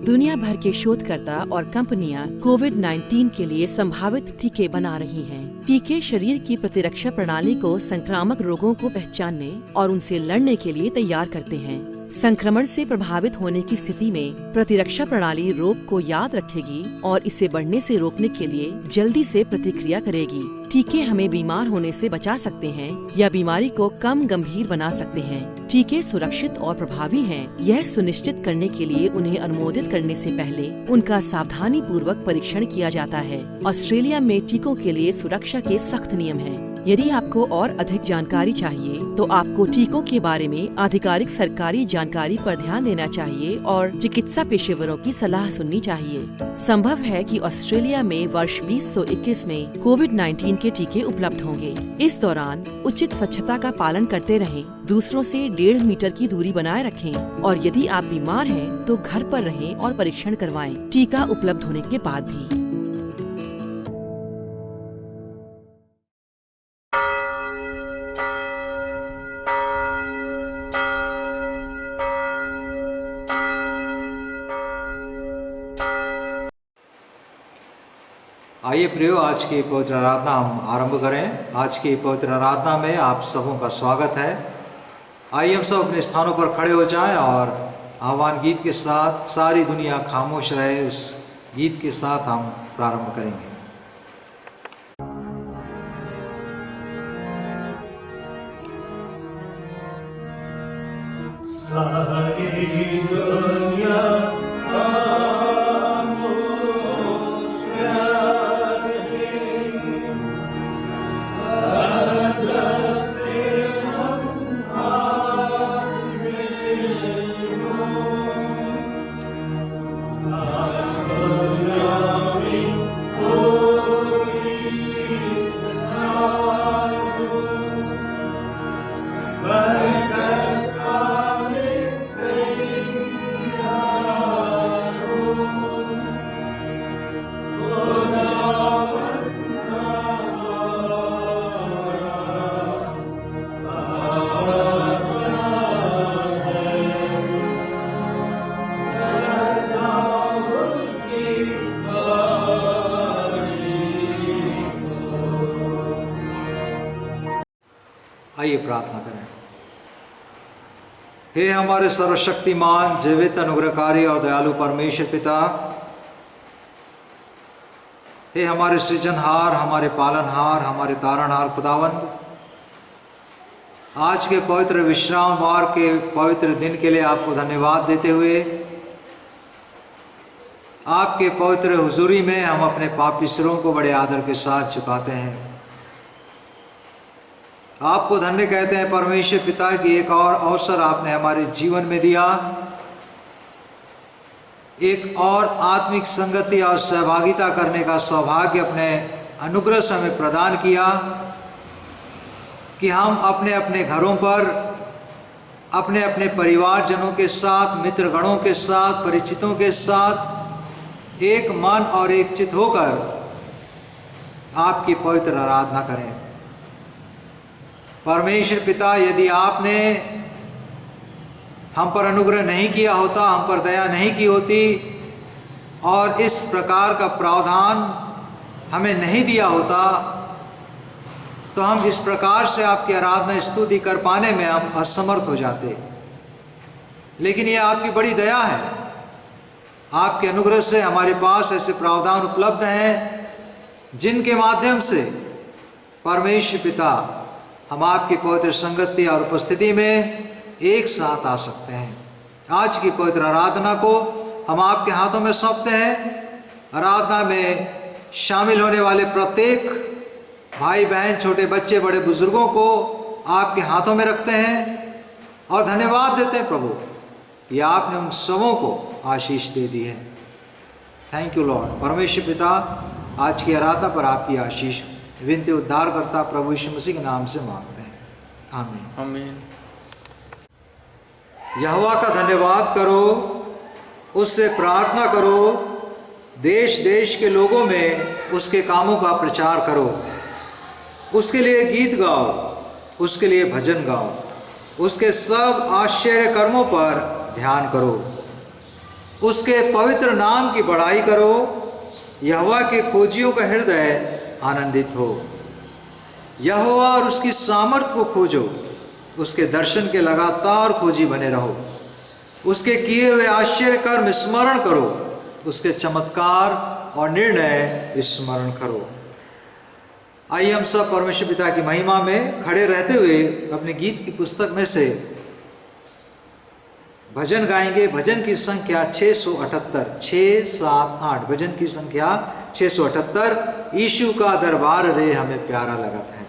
दुनिया भर के शोधकर्ता और कंपनियां कोविड-19 के लिए संभावित टीके बना रही हैं। टीके शरीर की प्रतिरक्षा प्रणाली को संक्रामक रोगों को पहचानने और उनसे लड़ने के लिए तैयार करते हैं। संक्रमण से प्रभावित होने की स्थिति में प्रतिरक्षा प्रणाली रोग को याद रखेगी और इसे बढ़ने से रोकने के लिए जल्दी से प्रतिक्रिया करेगी। टीके हमें बीमार होने से बचा सकते हैं या बीमारी को कम गंभीर बना सकते हैं। टीके सुरक्षित और प्रभावी हैं, यह सुनिश्चित करने के लिए उन्हें अनुमोदित करने से पहले उनका सावधानी पूर्वक परीक्षण किया जाता है। ऑस्ट्रेलिया में टीकों के लिए सुरक्षा के सख्त नियम हैं। यदि आपको और अधिक जानकारी चाहिए तो आपको टीकों के बारे में आधिकारिक सरकारी जानकारी पर ध्यान देना चाहिए और चिकित्सा पेशेवरों की सलाह सुननी चाहिए। संभव है कि ऑस्ट्रेलिया में वर्ष 2021 में कोविड-19 के टीके उपलब्ध होंगे। इस दौरान उचित स्वच्छता का पालन करते रहें, दूसरों से 1.5 मीटर की दूरी बनाए रखें और यदि आप बीमार हैं तो घर पर रहें और परीक्षण करवाएं, टीका उपलब्ध होने के बाद भी। आइए प्रियो, आज की पवित्र आराधना हम आरंभ करें। आज की पवित्र आराधना में आप सबों का स्वागत है। आइए हम सब अपने स्थानों पर खड़े हो जाएं और आह्वान गीत के साथ सारी दुनिया खामोश रहे, उस गीत के साथ हम प्रारंभ करेंगे। सारी दुनिया आइए प्रार्थना करें। हे हमारे सर्वशक्तिमान, जीवित, अनुग्रहकारी और दयालु परमेश्वर पिता, हे हमारे सृजनहार, हमारे पालनहार, हमारे तारणहार खुदावंद, आज के पवित्र विश्रामवार के पवित्र दिन के लिए आपको धन्यवाद देते हुए आपके पवित्र हुजूरी में हम अपने पापी सिरों को बड़े आदर के साथ झुकाते हैं। आपको धन्य कहते हैं परमेश्वर पिता की एक और अवसर आपने हमारे जीवन में दिया, एक और आत्मिक संगति और सहभागिता करने का सौभाग्य अपने अनुग्रह से हमें प्रदान किया कि हम अपने अपने घरों पर अपने अपने परिवारजनों के साथ, मित्रगणों के साथ, परिचितों के साथ एक मन और एक चित होकर आपकी पवित्र आराधना करें। परमेश्वर पिता, यदि आपने हम पर अनुग्रह नहीं किया होता, हम पर दया नहीं की होती और इस प्रकार का प्रावधान हमें नहीं दिया होता, तो हम इस प्रकार से आपकी आराधना स्तुति कर पाने में हम असमर्थ हो जाते। लेकिन ये आपकी बड़ी दया है, आपके अनुग्रह से हमारे पास ऐसे प्रावधान उपलब्ध हैं जिनके माध्यम से परमेश्वर पिता हम आपकी पवित्र संगति और उपस्थिति में एक साथ आ सकते हैं। आज की पवित्र आराधना को हम आपके हाथों में सौंपते हैं। आराधना में शामिल होने वाले प्रत्येक भाई बहन, छोटे बच्चे, बड़े बुजुर्गों को आपके हाथों में रखते हैं और धन्यवाद देते हैं प्रभु, ये आपने उन सबों को आशीष दे दी है। Thank you Lord. परमेश्वर पिता, आज की आराधना पर आपकी आशीष विनती उद्धार करता प्रभु यीशु मसीह के नाम से मांगते हैं, आमीन आमीन। यहोवा का धन्यवाद करो, उससे प्रार्थना करो, देश देश के लोगों में उसके कामों का प्रचार करो, उसके लिए गीत गाओ, उसके लिए भजन गाओ, उसके सब आश्चर्य कर्मों पर ध्यान करो। उसके पवित्र नाम की बड़ाई करो। यहोवा के खोजियों का हृदय आनंदित हो। यहोवा और उसकी सामर्थ को खोजो, उसके दर्शन के लगातार खोजी बने रहो। उसके किए हुए आश्चर्य कर्म स्मरण करो, उसके चमत्कार और निर्णय स्मरण करो। आइए हम सब परमेश्वर पिता की महिमा में खड़े रहते हुए अपने गीत की पुस्तक में से भजन गाएंगे। भजन की संख्या 678, 678, भजन की संख्या 678। यीशु का दरबार रे हमें प्यारा लगता है।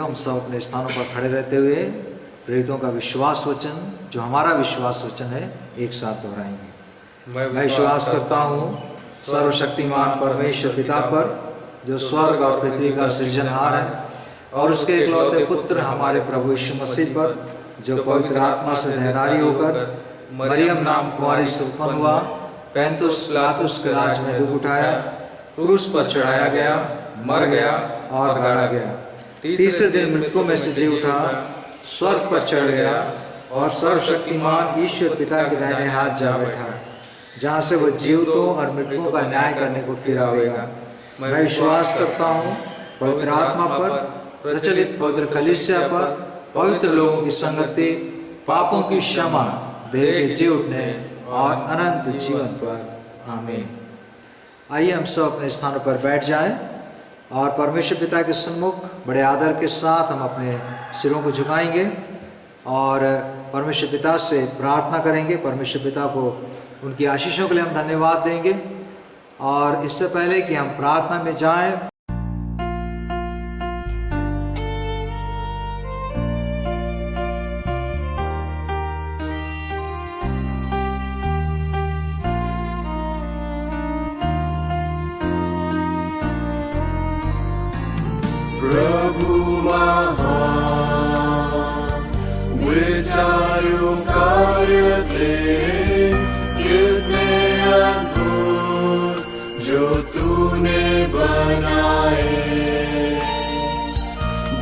हम सब अपने स्थानों पर खड़े रहते हुए प्रेरितों का विश्वास वचन, जो हमारा विश्वास वचन है, एक साथ दोहराएंगे। मैं विश्वास करता हूँ सर्वशक्तिमान परमेश्वर पिता पर, जो स्वर्ग और पृथ्वी का सृजनहार है, और उसके इकलौते पुत्र हमारे प्रभु यीशु मसीह पर, जो पवित्र आत्मा से देहधारी होकर मरियम नाम कुंवारी से उत्पन्न हुआ, पैंतुस पिलातुस के राज में दुख उठाया, क्रूस पर चढ़ाया गया, मर गया और गाड़ा गया। तीसरे दिन मृतकों में से जी उठा, स्वर्ग पर चढ़ गया और सर्वशक्तिमान ईश्वर पिता के दाहिने हाथ जा बैठा, जहाँ से वह जीवितों और मृतकों का न्याय करने को फिर आवेगा। मैं विश्वास करता हूँ पवित्र आत्मा पर, प्रचलित पवित्र कलीसिया पर, पवित्र लोगों की संगति, पापों की क्षमा, देह के जी उठने और अनंत जीवन पर। आमीन। आइए हम सब अपने स्थानों पर बैठ जाएं और परमेश्वर पिता के सम्मुख बड़े आदर के साथ हम अपने सिरों को झुकाएंगे और परमेश्वर पिता से प्रार्थना करेंगे। परमेश्वर पिता को उनकी आशीषों के लिए हम धन्यवाद देंगे। और इससे पहले कि हम प्रार्थना में जाएं, प्रभु महान विचारों कार्य तेरे कितने अद्भुत जो तूने बनाए।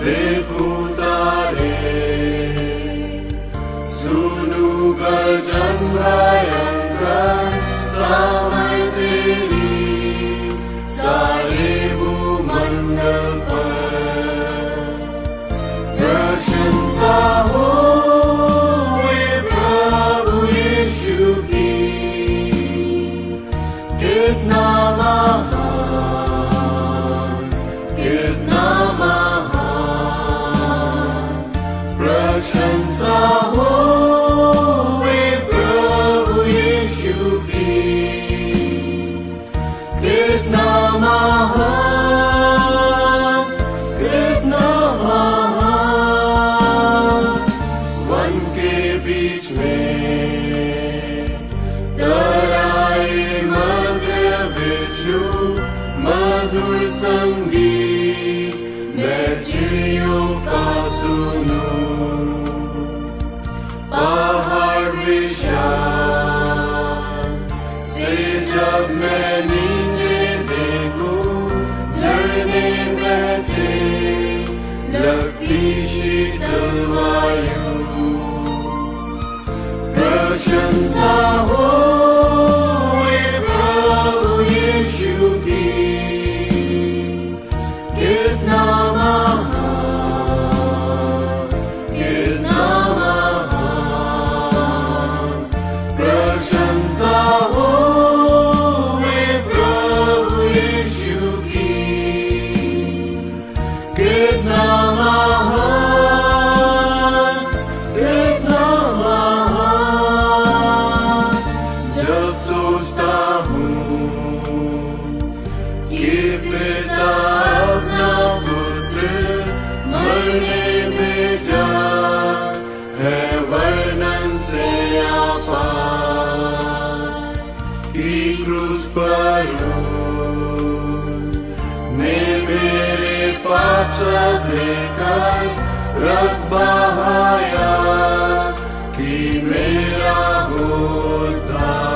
देखूं तारे, सुनूं गर्जन भयंकर, सामर्थ तेरी सारे भूमंडल पर। प्रशंसा हो प्रभु यीशु की, कितना महान, कितना महान। प्रशंसा हो प्रभु यीशु की, कितना महान, कितना महान। वन के बीच में तराई मध्य विष्णु मधुर संगीत, मैं चिड़ियों का सुनूं। पहाड़ विशाल से जब मैं नीचे देखूं, झरने बहते लगती शीतल वायु। प्रशंसा हो प्रभु यीशु की, कितना महान, कितना महान। प्रशंसा हो प्रभु यीशु की, कितना महान, कितना महान। जब सोचता हूँ कि पिता अपना पुत्र मरने भेजा है, वर्णन से आपार। कि क्रूस पर में मेरे पाप सब लेकर रख बहाया, कि मेरा उद्धार।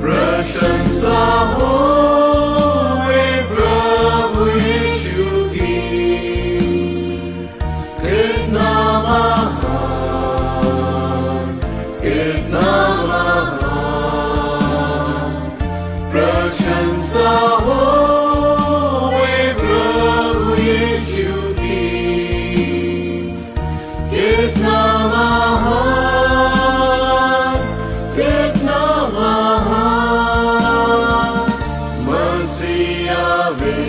प्रशंसा हो प्रभु यीशु की, कितना महान, कितना महान। प्रशंसा हो प्रभु यीशु की, कितना महान, कितना महान। मसीहा वे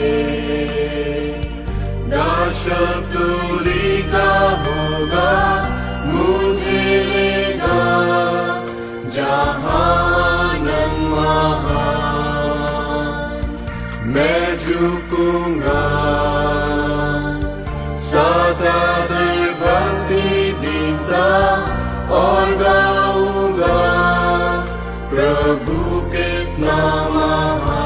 दाशब दूरी का होगा, मुझे लेगा जहाँ आनंद महान। मैं झुकूंगा सदा दर भक्ति दीता और गाऊंगा, प्रभु कितना महान।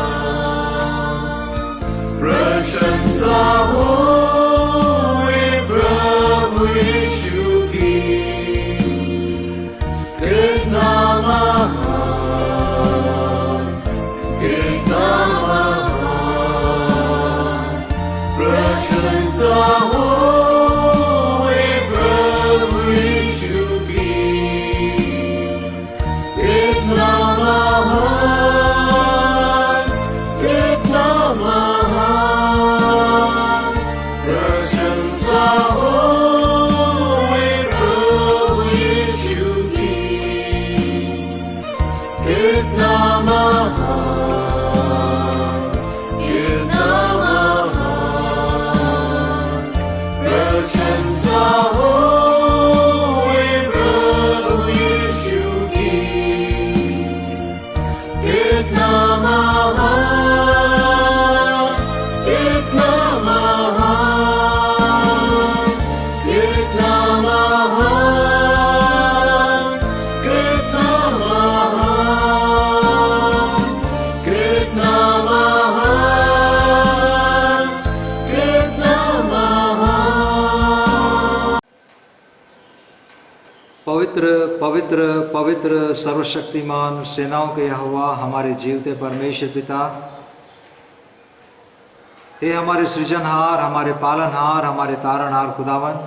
प्रशंसा हो प्रभु यीशु की, कितना महान, कितना पवित्र पवित्र सर्वशक्तिमान सेनाओं के यहोवा हमारे जीवते परमेश्वर पिता, हे हमारे सृजनहार, हमारे पालनहार, हमारे तारणहार खुदावन,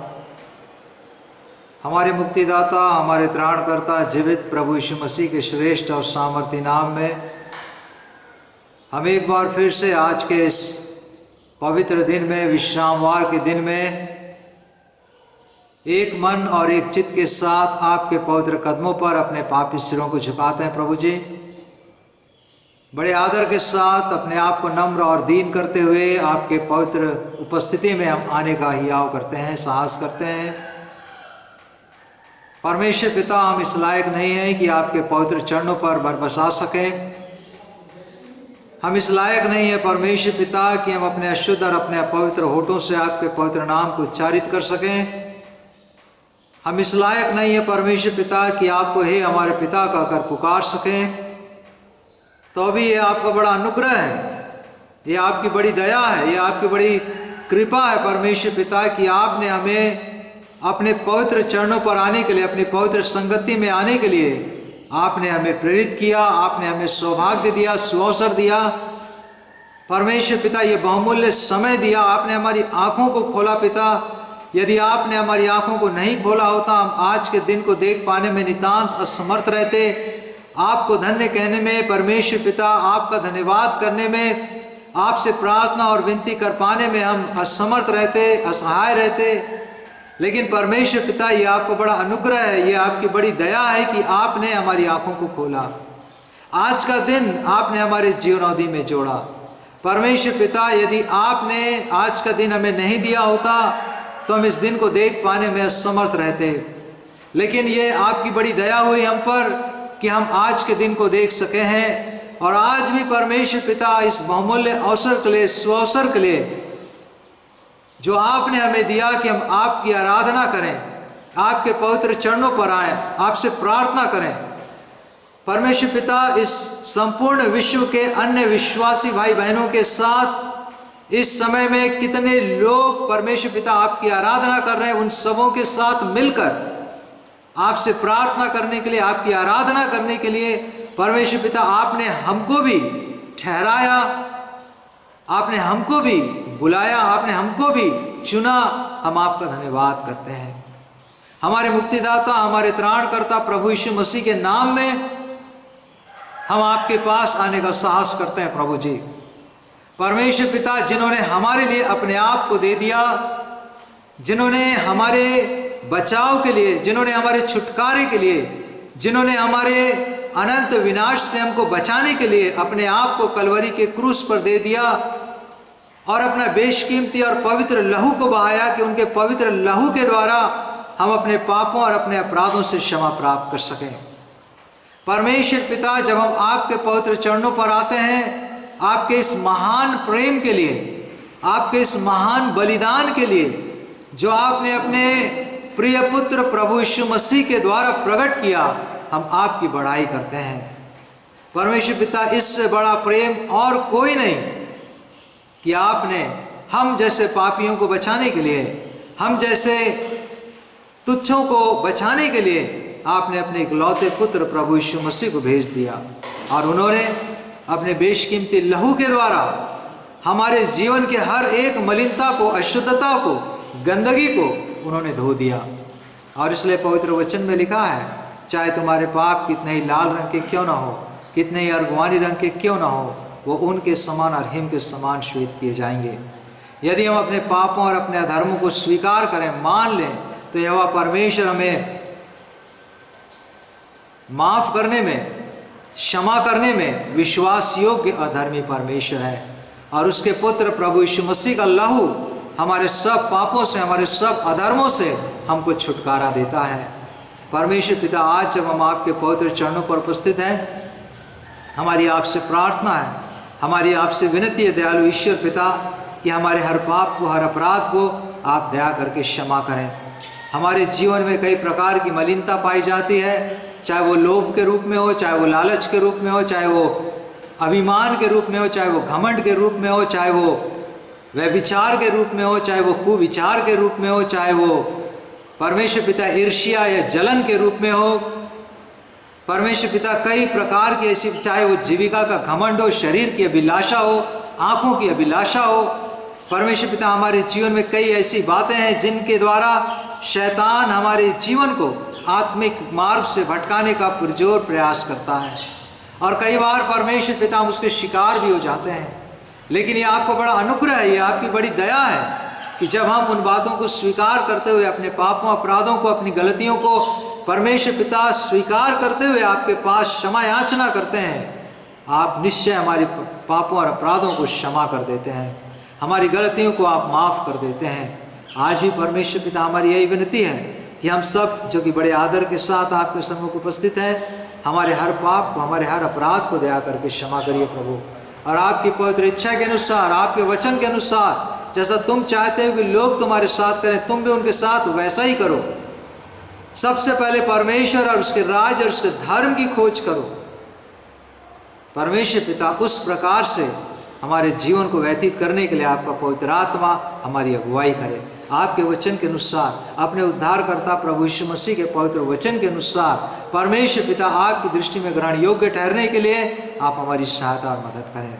हमारे मुक्तिदाता, हमारे त्राणकर्ता जीवित प्रभु यीशु मसीह के श्रेष्ठ और सामर्थी नाम में हम एक बार फिर से आज के इस पवित्र दिन में, विश्रामवार के दिन में, एक मन और एक चित्त के साथ आपके पवित्र कदमों पर अपने पापी सिरों को झुकाते हैं। प्रभु जी, बड़े आदर के साथ अपने आप को नम्र और दीन करते हुए आपके पवित्र उपस्थिति में हम आने का हियाव करते हैं, साहस करते हैं। परमेश्वर पिता, हम इस लायक नहीं हैं कि आपके पवित्र चरणों पर बरबसा सकें। हम इस लायक नहीं है परमेश्वर पिता कि हम अपने अशुद्ध और अपने अपवित्र होठों से आपके पवित्र नाम को उच्चारित कर सकें। हम इस लायक नहीं है परमेश्वर पिता कि आपको हे हमारे पिता कहकर पुकार सकें। तो भी ये आपका बड़ा अनुग्रह है, ये आपकी बड़ी दया है, ये आपकी बड़ी कृपा है परमेश्वर पिता कि आपने हमें अपने पवित्र चरणों पर आने के लिए, अपनी पवित्र संगति में आने के लिए आपने हमें प्रेरित किया, आपने हमें सौभाग्य दिया, सुअवसर दिया। परमेश्वर पिता, ये बहुमूल्य समय दिया, आपने हमारी आंखों को खोला पिता। यदि आपने हमारी आंखों को नहीं खोला होता, हम आज के दिन को देख पाने में नितांत असमर्थ रहते। आपको धन्य कहने में परमेश्वर पिता, आपका धन्यवाद करने में, आपसे प्रार्थना और विनती कर पाने में हम असमर्थ रहते, असहाय रहते। लेकिन परमेश्वर पिता, ये आपका बड़ा अनुग्रह है, ये आपकी बड़ी दया है कि आपने हमारी आंखों को खोला। आज का दिन आपने हमारे जीवनावधि में जोड़ा। परमेश्वर पिता, यदि आपने आज का दिन हमें नहीं दिया होता तो हम इस दिन को देख पाने में असमर्थ रहते। लेकिन ये आपकी बड़ी दया हुई हम पर कि हम आज के दिन को देख सके हैं। और आज भी परमेश्वर पिता, इस बहुमूल्य अवसर के लिए, सुअवसर के लिए जो आपने हमें दिया कि हम आपकी आराधना करें, आपके पवित्र चरणों पर आएं, आपसे प्रार्थना करें। परमेश्वर पिता, इस संपूर्ण विश्व के अन्य विश्वासी भाई बहनों के साथ इस समय में कितने लोग परमेश्वर पिता आपकी आराधना कर रहे हैं, उन सबों के साथ मिलकर आपसे प्रार्थना करने के लिए, आपकी आराधना करने के लिए परमेश्वर पिता आपने हमको भी ठहराया, आपने हमको भी बुलाया, आपने हमको भी चुना। हम आपका धन्यवाद करते हैं। हमारे मुक्तिदाता, हमारे त्राणकर्ता प्रभु यीशु मसीह के नाम में हम आपके पास आने का साहस करते हैं। प्रभु जी, परमेश्वर पिता, जिन्होंने हमारे लिए अपने आप को दे दिया, जिन्होंने हमारे बचाव के लिए, जिन्होंने हमारे छुटकारे के लिए, जिन्होंने हमारे अनंत विनाश से हमको बचाने के लिए अपने आप को कलवरी के क्रूस पर दे दिया और अपना बेशकीमती और पवित्र लहू को बहाया कि उनके पवित्र लहू के द्वारा हम अपने पापों और अपने अपराधों से क्षमा प्राप्त कर सकें। परमेश्वर पिता, जब हम आपके पवित्र चरणों पर आते हैं, आपके इस महान प्रेम के लिए, आपके इस महान बलिदान के लिए जो आपने अपने प्रिय पुत्र प्रभु यीशु मसीह के द्वारा प्रकट किया, हम आपकी बड़ाई करते हैं। परमेश्वर पिता, इससे बड़ा प्रेम और कोई नहीं कि आपने हम जैसे पापियों को बचाने के लिए, हम जैसे तुच्छों को बचाने के लिए आपने अपने इकलौते पुत्र प्रभु यीशु मसीह को भेज दिया और उन्होंने अपने बेशकीमती लहू के द्वारा हमारे जीवन के हर एक मलिनता को, अशुद्धता को, गंदगी को उन्होंने धो दिया। और इसलिए पवित्र वचन में लिखा है, चाहे तुम्हारे पाप कितने ही लाल रंग के क्यों ना हो, कितने ही अर्गवानी रंग के क्यों ना हो, वो उनके समान और हिम के समान श्वेत किए जाएंगे। यदि हम अपने पापों और अपने अधर्मों को स्वीकार करें, मान लें, तो यहोवा परमेश्वर हमें माफ करने में, क्षमा करने में विश्वास योग्य अधर्मी परमेश्वर है। और उसके पुत्र प्रभु यीशु मसीह का लहू हमारे सब पापों से, हमारे सब अधर्मों से हमको छुटकारा देता है। परमेश्वर पिता, आज जब हम आपके पवित्र चरणों पर उपस्थित हैं, हमारी आपसे प्रार्थना है, हमारी आपसे विनती है दयालु ईश्वर पिता कि हमारे हर पाप को, हर अपराध को आप दया करके क्षमा करें। हमारे जीवन में कई प्रकार की मलिनता पाई जाती है, चाहे वो लोभ के रूप में हो, चाहे वो लालच के रूप में हो, चाहे वो अभिमान के रूप में हो, चाहे वो घमंड के रूप में हो, चाहे वो व्यभिचार के रूप में हो, चाहे वो कुविचार के रूप में हो, चाहे वो परमेश्वर पिता ईर्ष्या या जलन के रूप में हो, परमेश्वर पिता कई प्रकार की ऐसी, चाहे वो जीविका का घमंड हो, शरीर की अभिलाषा हो, आंखों की अभिलाषा हो, परमेश्वर पिता हमारे जीवन में कई ऐसी बातें हैं जिनके द्वारा शैतान हमारे जीवन को आत्मिक मार्ग से भटकाने का पुरजोर प्रयास करता है। और कई बार परमेश्वर पिता हम उसके शिकार भी हो जाते हैं। लेकिन ये आपका बड़ा अनुग्रह है, ये आपकी बड़ी दया है कि जब हम उन बातों को स्वीकार करते हुए, अपने पापों अपराधों को, अपनी गलतियों को परमेश्वर पिता स्वीकार करते हुए आपके पास क्षमा याचना करते हैं, आप निश्चय हमारे पापों और अपराधों को क्षमा कर देते हैं, हमारी गलतियों को आप माफ़ कर देते हैं। आज भी परमेश्वर पिता हमारी यही विनती है कि हम सब जो कि बड़े आदर के साथ आपके सम्मुख उपस्थित हैं, हमारे हर पाप को, हमारे हर अपराध को दया करके क्षमा करिए प्रभु। और आपकी पवित्र इच्छा के अनुसार, आपके वचन के अनुसार, जैसा तुम चाहते हो कि लोग तुम्हारे साथ करें, तुम भी उनके साथ वैसा ही करो। सबसे पहले परमेश्वर और उसके राज और उसके धर्म की खोज करो। परमेश्वर पिता उस प्रकार से हमारे जीवन को व्यतीत करने के लिए आपका पवित्र आत्मा हमारी अगुवाई करे। आपके वचन के अनुसार, अपने उद्धारकर्ता प्रभु यीशु मसीह के पवित्र वचन के अनुसार परमेश्वर पिता आपकी दृष्टि में ग्रहण योग्य ठहरने के लिए आप हमारी सहायता और मदद करें।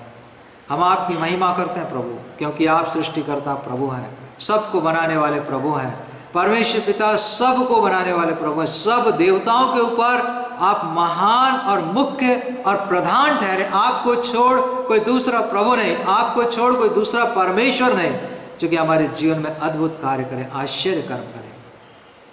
हम आपकी महिमा करते हैं प्रभु, क्योंकि आप सृष्टिकर्ता प्रभु हैं, सबको बनाने वाले प्रभु हैं। परमेश्वर पिता सबको बनाने वाले प्रभु हैं। सब देवताओं के ऊपर आप महान और मुख्य और प्रधान ठहरे। आपको छोड़ कोई दूसरा प्रभु नहीं, आपको छोड़ कोई दूसरा परमेश्वर नहीं, जो कि हमारे जीवन में अद्भुत कार्य करें, आश्चर्य कर्म करें।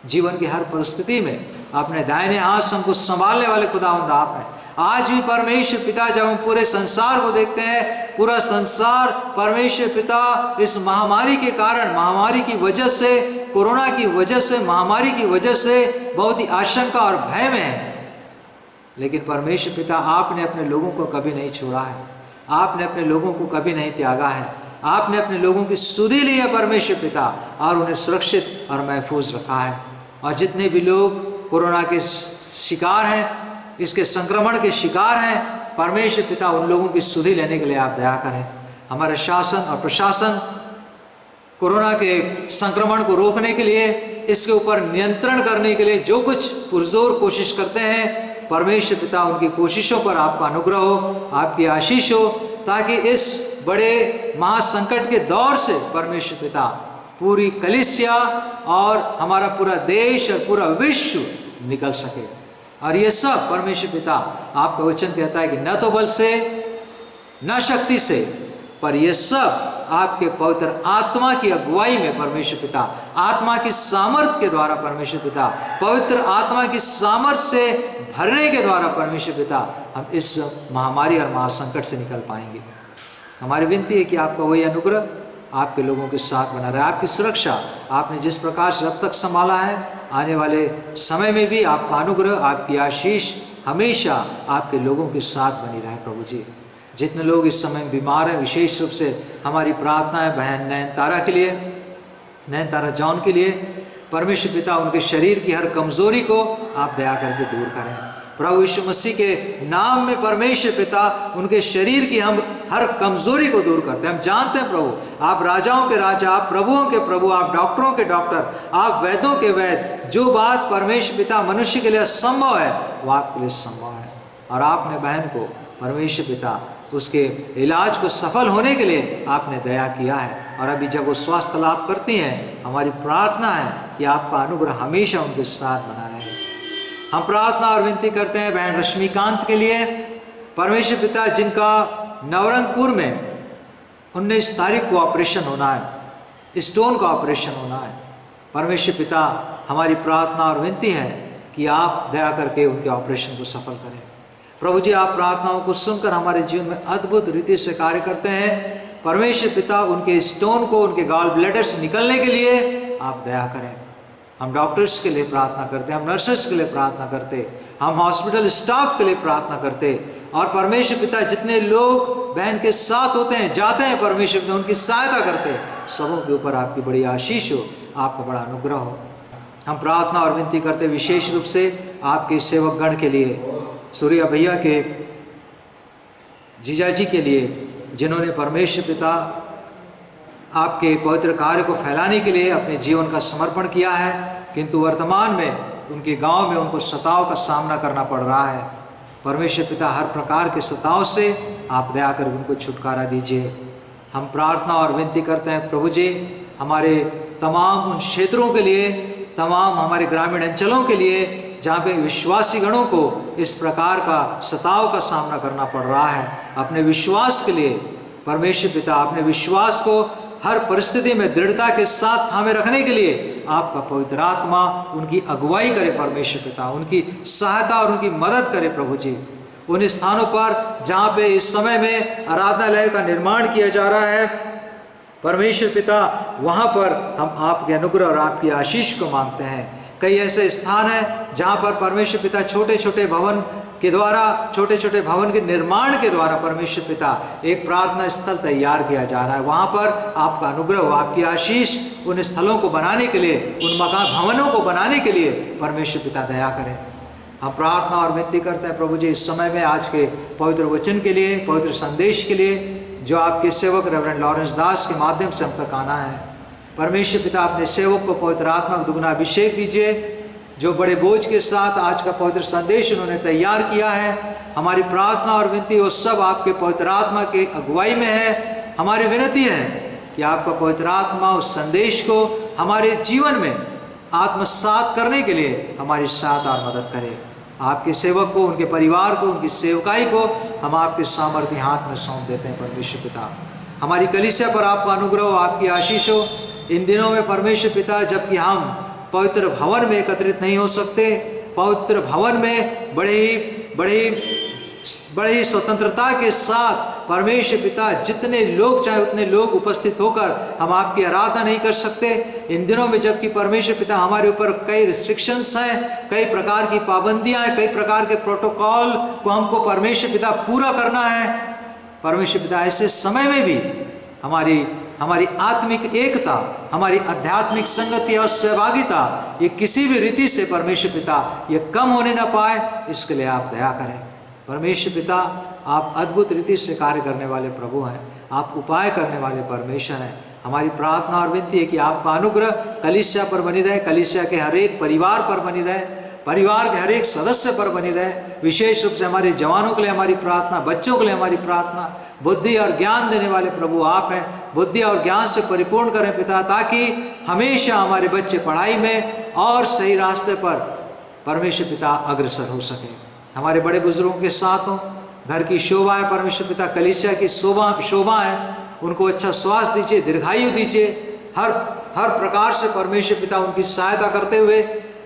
जीवन की हर परिस्थिति में अपने दाहिने हाथ से हमको संभालने वाले खुदावंद आप हैं। आज भी परमेश्वर पिता, जब हम पूरे संसार को देखते हैं, पूरा संसार परमेश्वर पिता इस महामारी के कारण, महामारी की वजह से, कोरोना की वजह से, महामारी की वजह से बहुत ही आशंका और भय में है। लेकिन परमेश्वर पिता आपने अपने लोगों को कभी नहीं छोड़ा है, आपने अपने लोगों को कभी नहीं त्यागा है। आपने अपने लोगों की सुधि ली है परमेश्वर पिता, और उन्हें सुरक्षित और महफूज रखा है। और जितने भी लोग कोरोना के शिकार हैं, इसके संक्रमण के शिकार हैं, परमेश्वर पिता उन लोगों की सुधि लेने के लिए आप दया करें। हमारा शासन और प्रशासन कोरोना के संक्रमण को रोकने के लिए, इसके ऊपर नियंत्रण करने के लिए जो कुछ पुरजोर कोशिश करते हैं, परमेश्वर पिता उनकी कोशिशों पर आपका अनुग्रह हो, आपकी आशीष हो, ताकि इस बड़े महासंकट के दौर से परमेश्वर पिता पूरी कलीसिया और हमारा पूरा देश और पूरा विश्व निकल सके। और ये सब परमेश्वर पिता, आपका वचन कहता है कि न तो बल से न शक्ति से, पर यह सब आपके पवित्र आत्मा की अगुवाई में परमेश्वर पिता, आत्मा की सामर्थ के द्वारा परमेश्वर पिता, पवित्र आत्मा की सामर्थ से भरने के द्वारा परमेश्वर पिता, हम इस महामारी और महासंकट से निकल पाएंगे। हमारी विनती है कि आपका वही अनुग्रह आपके लोगों के साथ बना रहे। आपकी सुरक्षा आपने जिस प्रकार से अब तक संभाला है, आने वाले समय में भी आपका अनुग्रह, आपकी आशीष हमेशा आपके लोगों के साथ बनी रहे प्रभु जी। जितने लोग इस समय बीमार हैं, विशेष रूप से हमारी प्रार्थना है बहन नयनतारा के लिए, नयनतारा जॉन के लिए। परमेश्वर पिता उनके शरीर की हर कमजोरी को आप दया करके दूर करें प्रभु यीशु मसीह के नाम में। परमेश्वर पिता उनके शरीर की हम हर कमजोरी को दूर करते हैं। हम जानते हैं प्रभु, आप राजाओं के राजा, आप प्रभुओं के प्रभु, आप डॉक्टरों के डॉक्टर, आप वैद्यों के वैद्य। जो बात परमेश्वर पिता मनुष्य के लिए असंभव है, वो आपके लिए संभव है। और आपने बहन को परमेश्वर पिता उसके इलाज को सफल होने के लिए आपने दया किया है। और अभी जब वो स्वास्थ्य लाभ करती हैं, हमारी प्रार्थना है कि आपका अनुग्रह हमेशा उनके साथ बना रहे। हम प्रार्थना और विनती करते हैं बहन रश्मिकांत के लिए। परमेश्वर पिता, जिनका नवरंगपुर में 19 तारीख को ऑपरेशन होना है, स्टोन का ऑपरेशन होना है, परमेश्वर पिता हमारी प्रार्थना और विनती है कि आप दया करके उनके ऑपरेशन को सफल करें। प्रभु जी, आप प्रार्थनाओं को सुनकर हमारे जीवन में अद्भुत रीति से कार्य करते हैं। परमेश्वर पिता, उनके स्टोन को, उनके गॉल ब्लैडर से निकलने के लिए आप दया करें। हम डॉक्टर्स के लिए प्रार्थना करते, हम नर्सेस के लिए प्रार्थना करते, हम हॉस्पिटल स्टाफ के लिए प्रार्थना करते। और परमेश्वर पिता, जितने लोग बहन के साथ होते हैं, जाते हैं, परमेश्वर पिता उनकी सहायता करते, सबों के ऊपर आपकी बड़ी आशीष हो, आपका बड़ा अनुग्रह हो। हम प्रार्थना और विनती करते विशेष रूप से आपके सेवक गण के लिए, सूर्या भैया के जीजा जी के लिए, जिन्होंने परमेश्वर पिता आपके पवित्र कार्य को फैलाने के लिए अपने जीवन का समर्पण किया है, किंतु वर्तमान में उनके गांव में उनको सताव का सामना करना पड़ रहा है। परमेश्वर पिता, हर प्रकार के सताव से आप दया कर उनको छुटकारा दीजिए। हम प्रार्थना और विनती करते हैं प्रभु जी, हमारे तमाम उन क्षेत्रों के लिए, तमाम हमारे ग्रामीण अंचलों के लिए जहाँ पे विश्वासी गणों को इस प्रकार का सताव का सामना करना पड़ रहा है। अपने विश्वास के लिए परमेश्वर पिता, अपने विश्वास को हर परिस्थिति में दृढ़ता के साथ थामे रखने के लिए आपका पवित्र आत्मा उनकी अगुवाई करे। परमेश्वर पिता, उनकी सहायता और उनकी मदद करे प्रभु जी। उन स्थानों पर जहाँ पे इस समय में आराधनालय का निर्माण किया जा रहा है, परमेश्वर पिता, वहाँ पर हम आपके अनुग्रह और आपकी आशीष को मांगते हैं। कई ऐसे स्थान हैं जहाँ पर परमेश्वर पिता छोटे छोटे भवन के द्वारा, छोटे छोटे भवन के निर्माण के द्वारा परमेश्वर पिता एक प्रार्थना स्थल तैयार किया जा रहा है। वहाँ पर आपका अनुग्रह, आपकी आशीष उन स्थलों को बनाने के लिए, उन मकान भवनों को बनाने के लिए परमेश्वर पिता दया करें। हम प्रार्थना और विनती करते हैं प्रभु जी इस समय में आज के पवित्र वचन के लिए, पवित्र संदेश के लिए, जो आपके सेवक रेवरेंड लॉरेंस दास के माध्यम से हम तक आना है। परमेश्वर पिता, अपने सेवक को पवित्र आत्मा का दुगना अभिषेक दीजिए। जो बड़े बोझ के साथ आज का पवित्र संदेश उन्होंने तैयार किया है, हमारी प्रार्थना और विनती वो सब आपके पवित्र आत्मा के अगुवाई में है। हमारी विनती है कि आपका पवित्र आत्मा उस संदेश को हमारे जीवन में आत्मसात करने के लिए हमारी सहायता और मदद करे। आपके सेवक को, उनके परिवार को, उनकी सेवकाई को हम आपके सामर्थ्य हाथ में सौंप देते हैं। परमेश्वर पिता, हमारी कलीसिया पर आपका अनुग्रह हो, आपकी आशीष हो। इन दिनों में परमेश्वर पिता, जबकि हम पवित्र भवन में एकत्रित नहीं हो सकते, पवित्र भवन में बड़े ही स्वतंत्रता के साथ परमेश्वर पिता जितने लोग चाहे उतने लोग उपस्थित होकर हम आपकी आराधना नहीं कर सकते। इन दिनों में जबकि परमेश्वर पिता हमारे ऊपर कई रिस्ट्रिक्शंस हैं, कई प्रकार की पाबंदियां हैं, कई प्रकार के प्रोटोकॉल को हमको परमेश्वर पिता पूरा करना है। परमेश्वर पिता, ऐसे समय में भी हमारी आत्मिक एकता, हमारी आध्यात्मिक संगति और सहभागिता ये किसी भी रीति से परमेश्वर पिता ये कम होने ना पाए, इसके लिए आप दया करें। परमेश्वर पिता, आप अद्भुत रीति से कार्य करने वाले प्रभु हैं, आप उपाय करने वाले परमेश्वर हैं। हमारी प्रार्थना और विनती है कि आपका अनुग्रह कलीसिया पर बनी रहे, कलीसिया के हर एक परिवार पर बनी रहे, परिवार के हर एक सदस्य पर बनी रहे। विशेष रूप से हमारे जवानों के लिए हमारी प्रार्थना, बच्चों के लिए हमारी प्रार्थना। बुद्धि और ज्ञान देने वाले प्रभु आप हैं, बुद्धि और ज्ञान से परिपूर्ण करें पिता, ताकि हमेशा हमारे बच्चे पढ़ाई में और सही रास्ते पर परमेश्वर पिता अग्रसर हो सके। हमारे बड़े बुजुर्गों के साथ हों, घर की शोभा है परमेश्वर पिता, कलीसिया की शोभा है, उनको अच्छा स्वास्थ्य दीजिए, दीर्घायु दीजिए। हर प्रकार से परमेश्वर पिता उनकी सहायता करते हुए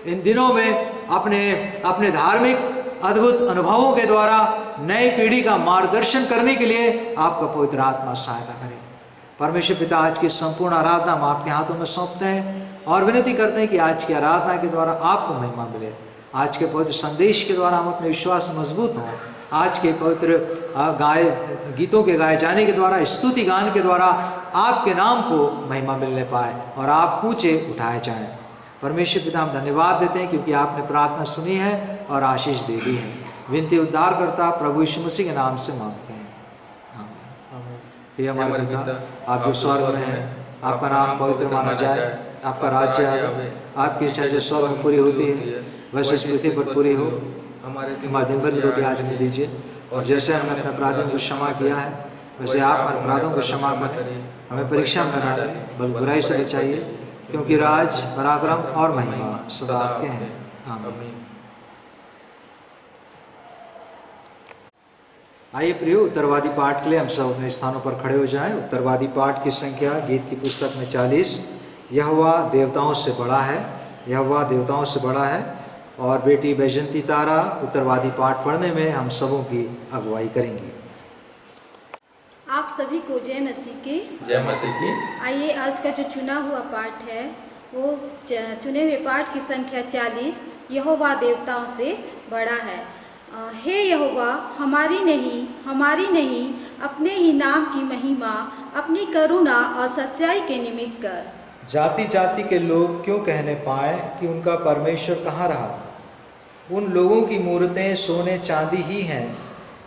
इन दिनों में अपने धार्मिक अद्भुत अनुभवों के द्वारा नई पीढ़ी का मार्गदर्शन करने के लिए आपका पवित्र आत्मा सहायता करे। परमेश्वर पिता, आज की संपूर्ण आराधना हम आपके हाथों में सौंपते हैं और विनती करते हैं कि आज की आराधना के द्वारा आपको महिमा मिले। आज के पवित्र संदेश के द्वारा हम अपने विश्वास में मजबूत हों। आज के पवित्र गीतों के गाए जाने के द्वारा, स्तुति गान के द्वारा आपके नाम को महिमा मिलने पाए और आप ऊंचे उठाए जाएं। परमेश्वर पिता, हम धन्यवाद देते हैं क्योंकि आपने प्रार्थना सुनी है और आशीष दे दी है। विनती उद्धार करता प्रभु यीशु मसीह के नाम से मांगते हैं, आमीन। हे हमारे पिता, आप जो स्वर्ग में हैं, आपका नाम पवित्र माना जाए, आपका राज्य आए, आपकी इच्छा जो स्वर्ग में पूरी होती है वैसे इस पृथ्वी पर पूरी हो। हमारे दिन भर की रोटी आज हमें दीजिए, और जैसे हमने अपने अपराधियों को क्षमा किया है वैसे आप हमारे अपराधों को क्षमा करें। हमें परीक्षा में न डालें बल्कि बुराई से बचाइए, क्योंकि राज, पराक्रम और महिमा सदा आपके हैं, आमीन। आइए प्रियो, उत्तरवादी पाठ के लिए हम सब अपने स्थानों पर खड़े हो जाएं। उत्तरवादी पाठ की संख्या गीत की पुस्तक में 40। यहोवा देवताओं से बड़ा है, यहोवा देवताओं से बड़ा है। और बेटी बैजंती तारा उत्तरवादी पाठ पढ़ने में हम सबों की अगुवाई करेंगी। आप सभी को जय मसीह की। जय मसीह की। आइए, आज का जो चुना हुआ पाठ है वो चुने हुए पाठ की संख्या 40, यहोवा देवताओं से बड़ा है। हे यहोवा, हमारी नहीं अपने ही नाम की महिमा अपनी करुणा और सच्चाई के निमित्त कर। जाति जाति के लोग क्यों कहने पाए कि उनका परमेश्वर कहाँ रहा। उन लोगों की मूर्तें सोने चांदी ही हैं,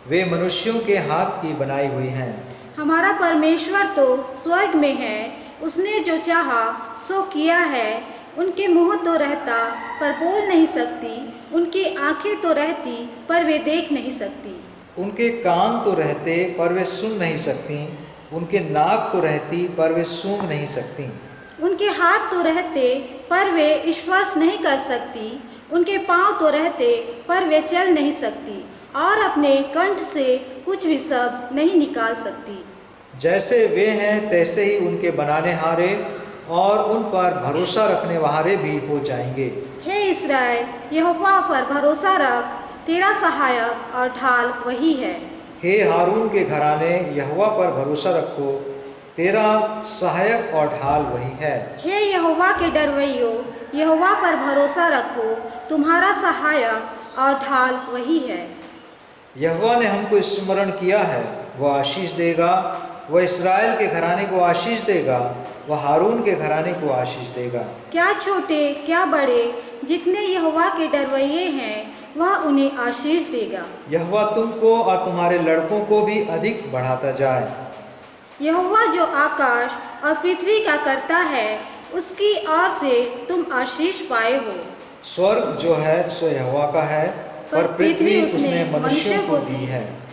वे मनुष्यों के हाथ की बनाई हुई हैं। हमारा परमेश्वर तो स्वर्ग में है, उसने जो चाहा सो किया है। उनके मुँह तो रहता पर बोल नहीं सकती, उनकी आंखें तो रहती पर वे देख नहीं सकती, उनके कान तो रहते पर वे सुन नहीं सकती, उनके नाक तो रहती पर वे सूंघ नहीं सकती, उनके हाथ तो रहते पर वे स्पर्श नहीं कर सकती, उनके पाँव तो रहते पर वे चल नहीं सकती, और अपने कंठ से कुछ भी शब्द नहीं निकाल सकती। जैसे वे हैं तैसे ही उनके बनाने हारे और उन पर भरोसा रखने वाले भी हो जाएंगे। हे इस्राएल, यहोवा पर भरोसा रख, तेरा सहायक और ढाल वही है। हे हारून के घराने, यहोवा पर भरोसा रखो, तेरा सहायक और ढाल वही है। हे यहोवा के डरवैयो, यहोवा पर भरोसा रखो, तुम्हारा सहायक और ढाल वही है। यहोवा ने हमको स्मरण किया है, वह आशीष देगा, वह इस्राएल के घराने को आशीष देगा, वह हारून के घराने को आशीष देगा। क्या छोटे क्या बड़े जितने यहोवा के डरवैये हैं, वह उन्हें आशीष देगा। यहोवा तुमको और तुम्हारे लड़कों को भी अधिक बढ़ाता जाए। यहोवा जो आकाश और पृथ्वी का करता है, उसकी ओर से तुम आशीष पाए हो। स्वर्ग जो है सो यहोवा का है, पर पृथ्वी उसने मनुष्यों को दी है।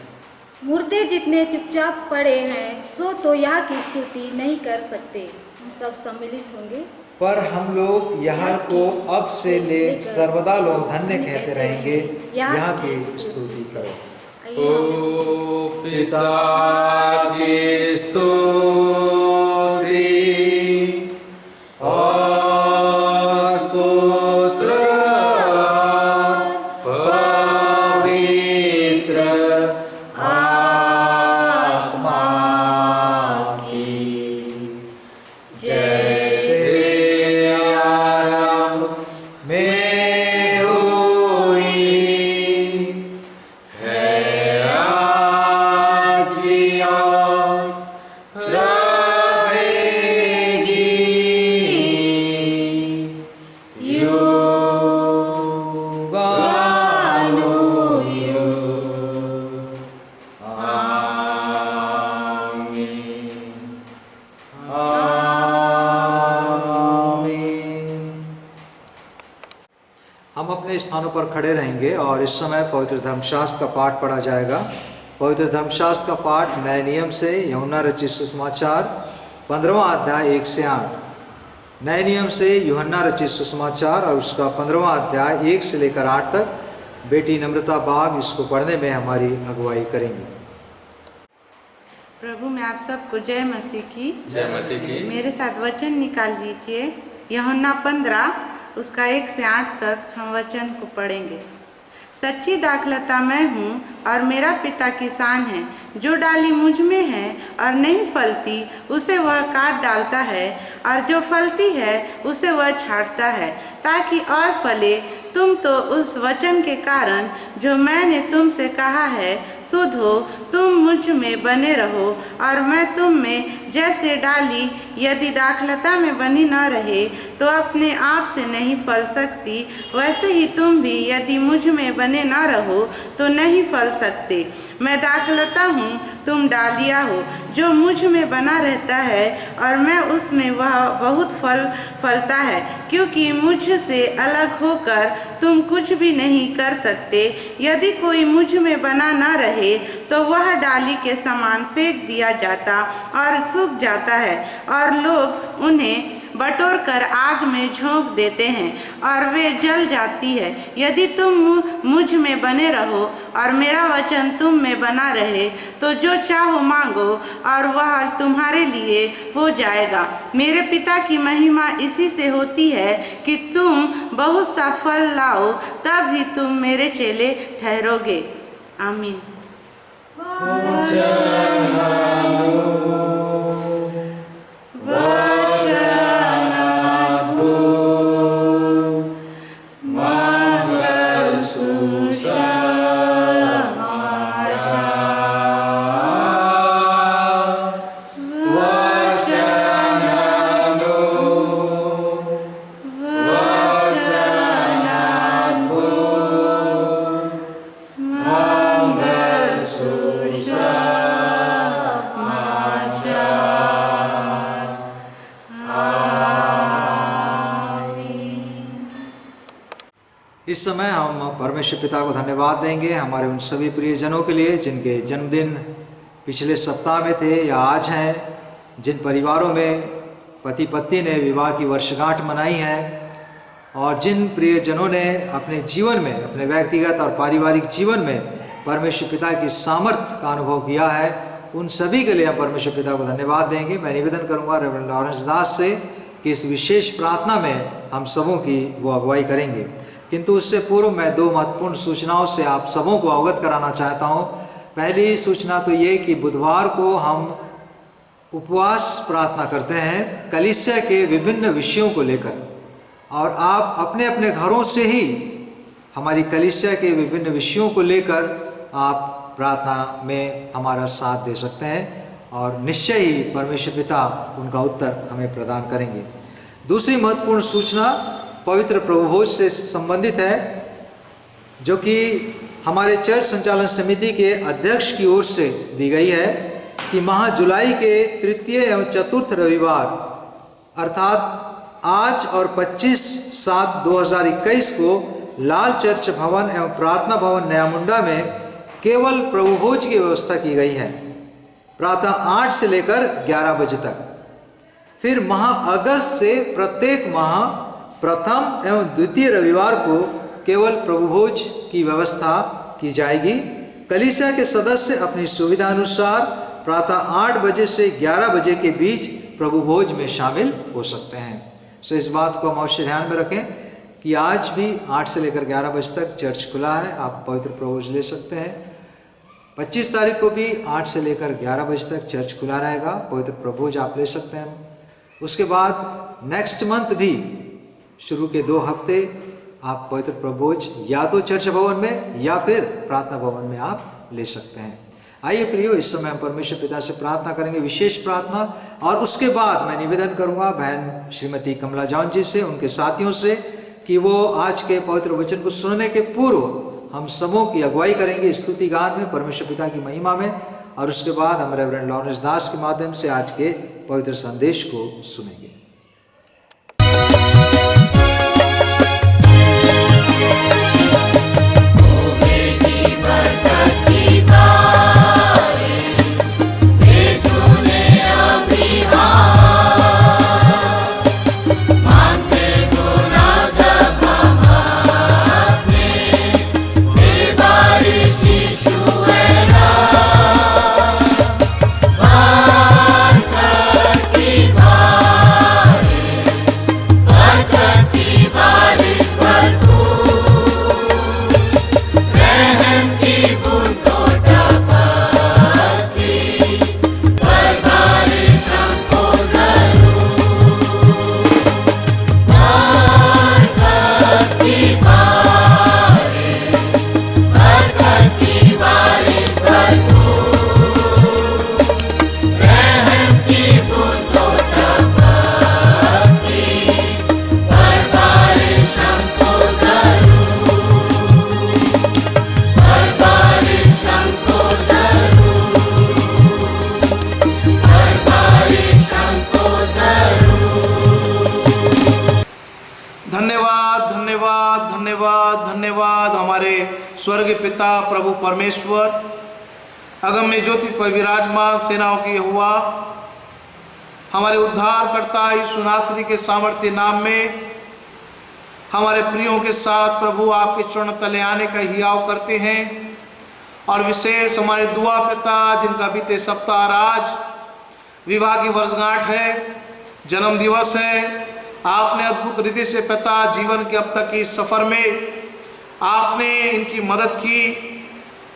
मुर्दे जितने चुपचाप पड़े हैं, सो तो यहाँ की स्तुति नहीं कर सकते। हम सब सम्मिलित होंगे। पर हम लोग यहाँ को अब से ले सर्वदा लोग धन्य कहते रहेंगे, यहाँ की स्तुति करो। ओ पिता की स्तुति और पुत्र पवित्र आत्मा की, जैसे आरंभ में हुई है, आज भी और रहेगी, युगानुयुग। आमीन। हम अपने स्थानों पर खड़े रहेंगे और इस समय पवित्र धर्मशास्त्र का पाठ पढ़ा जाएगा। पवित्र धर्मशास्त्र का पाठ नए नियम से यूहन्ना रचित सुसमाचार 15वां अध्याय 1 से 8। नए नियम से यूहन्ना रचित सुसमाचार और उसका 15वां अध्याय 1 से लेकर 8 तक बेटी नम्रता बाग इसको पढ़ने में हमारी अगुवाई करेंगी। प्रभु में आप सबको जय मसीह की। जय मसीह की। मेरे साथ वचन निकाल लीजिए। यूहन्ना 15 उसका 1 से 8 तक हम वचन को पढ़ेंगे। सच्ची दाखलता मैं हूँ और मेरा पिता किसान है। जो डाली मुझ में है और नहीं फलती, उसे वह काट डालता है, और जो फलती है उसे वह छांटता है, ताकि और फले। तुम तो उस वचन के कारण जो मैंने तुमसे कहा है शुद्ध हो। तुम मुझ में बने रहो और मैं तुम में। जैसे डाली यदि दाखलता में बनी न रहे तो अपने आप से नहीं फल सकती, वैसे ही तुम भी यदि मुझ में बने न रहो तो नहीं फल सकते। मैं दाखलता हूँ, तुम डालियाँ हो। जो मुझ में बना रहता है और मैं उसमें, वह बहुत फल फलता है, क्योंकि मुझसे अलग होकर तुम कुछ भी नहीं कर सकते। यदि कोई मुझ में बना न रहे तो वह डाली के समान फेंक दिया जाता और सूख जाता है, और लोग उन्हें बटोर कर आग में झोंक देते हैं और वे जल जाती है। यदि तुम मुझ में बने रहो और मेरा वचन तुम में बना रहे तो जो चाहो मांगो और वह तुम्हारे लिए हो जाएगा। मेरे पिता की महिमा इसी से होती है कि तुम बहुत सा फल लाओ, तब ही तुम मेरे चेले ठहरोगे। आमीन। इस समय हम परमेश्वर पिता को धन्यवाद देंगे हमारे उन सभी प्रियजनों के लिए जिनके जन्मदिन पिछले सप्ताह में थे या आज हैं, जिन परिवारों में पति पत्नी ने विवाह की वर्षगांठ मनाई है और जिन प्रियजनों ने अपने जीवन में, अपने व्यक्तिगत और पारिवारिक जीवन में परमेश्वर पिता की सामर्थ्य का अनुभव किया है, उन सभी के लिए हम परमेश्वर पिता को धन्यवाद देंगे। मैं निवेदन करूंगा रेवरेंड लॉरेंस दास से कि इस विशेष प्रार्थना में हम सबों की वो अगुवाई करेंगे। किंतु उससे पूर्व मैं दो महत्वपूर्ण सूचनाओं से आप सबों को अवगत कराना चाहता हूँ। पहली सूचना तो ये कि बुधवार को हम उपवास प्रार्थना करते हैं कलीसिया के विभिन्न विषयों को लेकर, और आप अपने अपने घरों से ही हमारी कलीसिया के विभिन्न विषयों को लेकर आप प्रार्थना में हमारा साथ दे सकते हैं और निश्चय ही परमेश्वर पिता उनका उत्तर हमें प्रदान करेंगे। दूसरी महत्वपूर्ण सूचना पवित्र प्रभुभोज से संबंधित है, जो कि हमारे चर्च संचालन समिति के अध्यक्ष की ओर से दी गई है कि माह जुलाई के तृतीय एवं चतुर्थ रविवार अर्थात आज और 25/7/2021 को लाल चर्च भवन एवं प्रार्थना भवन नया मुंडा में केवल प्रभुभोज की व्यवस्था की गई है, प्रातः 8 से लेकर 11 बजे तक। फिर माह अगस्त से प्रत्येक माह प्रथम एवं द्वितीय रविवार को केवल प्रभुभोज की व्यवस्था की जाएगी। कलीसिया के सदस्य अपनी सुविधा अनुसार प्रातः 8 बजे से 11 बजे के बीच प्रभुभोज में शामिल हो सकते हैं। सो इस बात को हम अवश्य ध्यान में रखें कि आज भी 8 से लेकर 11 बजे तक चर्च खुला है, आप पवित्र प्रभुभोज ले सकते हैं। 25 तारीख को भी 8 से लेकर 11 बजे तक चर्च खुला रहेगा, पवित्र प्रभुभोज आप ले सकते हैं। उसके बाद नेक्स्ट मंथ भी शुरू के 2 हफ्ते आप पवित्र प्रभुभोज या तो चर्च भवन में या फिर प्रार्थना भवन में आप ले सकते हैं। आइए प्रियो, इस समय हम परमेश्वर पिता से प्रार्थना करेंगे, विशेष प्रार्थना, और उसके बाद मैं निवेदन करूंगा बहन श्रीमती कमला जॉन जी से, उनके साथियों से, कि वो आज के पवित्र वचन को सुनने के पूर्व हम सबों की अगुवाई करेंगे स्तुति गान में परमेश्वर पिता की महिमा में, और उसके बाद हम रेवरेंड लॉरेंस दास के माध्यम से आज के पवित्र संदेश को सुनेंगे। स्वर्गीय पिता प्रभु परमेश्वर, अगम्य ज्योति पर विराजमान सेनाओं की यहोवा, हमारे उद्धारकर्ता यीशु नासरी के सामर्थ्य नाम में हमारे प्रियों के साथ प्रभु आपके चरण तले आने का हियाव करते हैं। और विशेष हमारे दुआ पिता, जिनका बीते सप्ताह आज विवाह की वर्षगांठ है, जन्म दिवस है, आपने अद्भुत रीति से पिता जीवन के अब तक की सफ़र में आपने इनकी मदद की।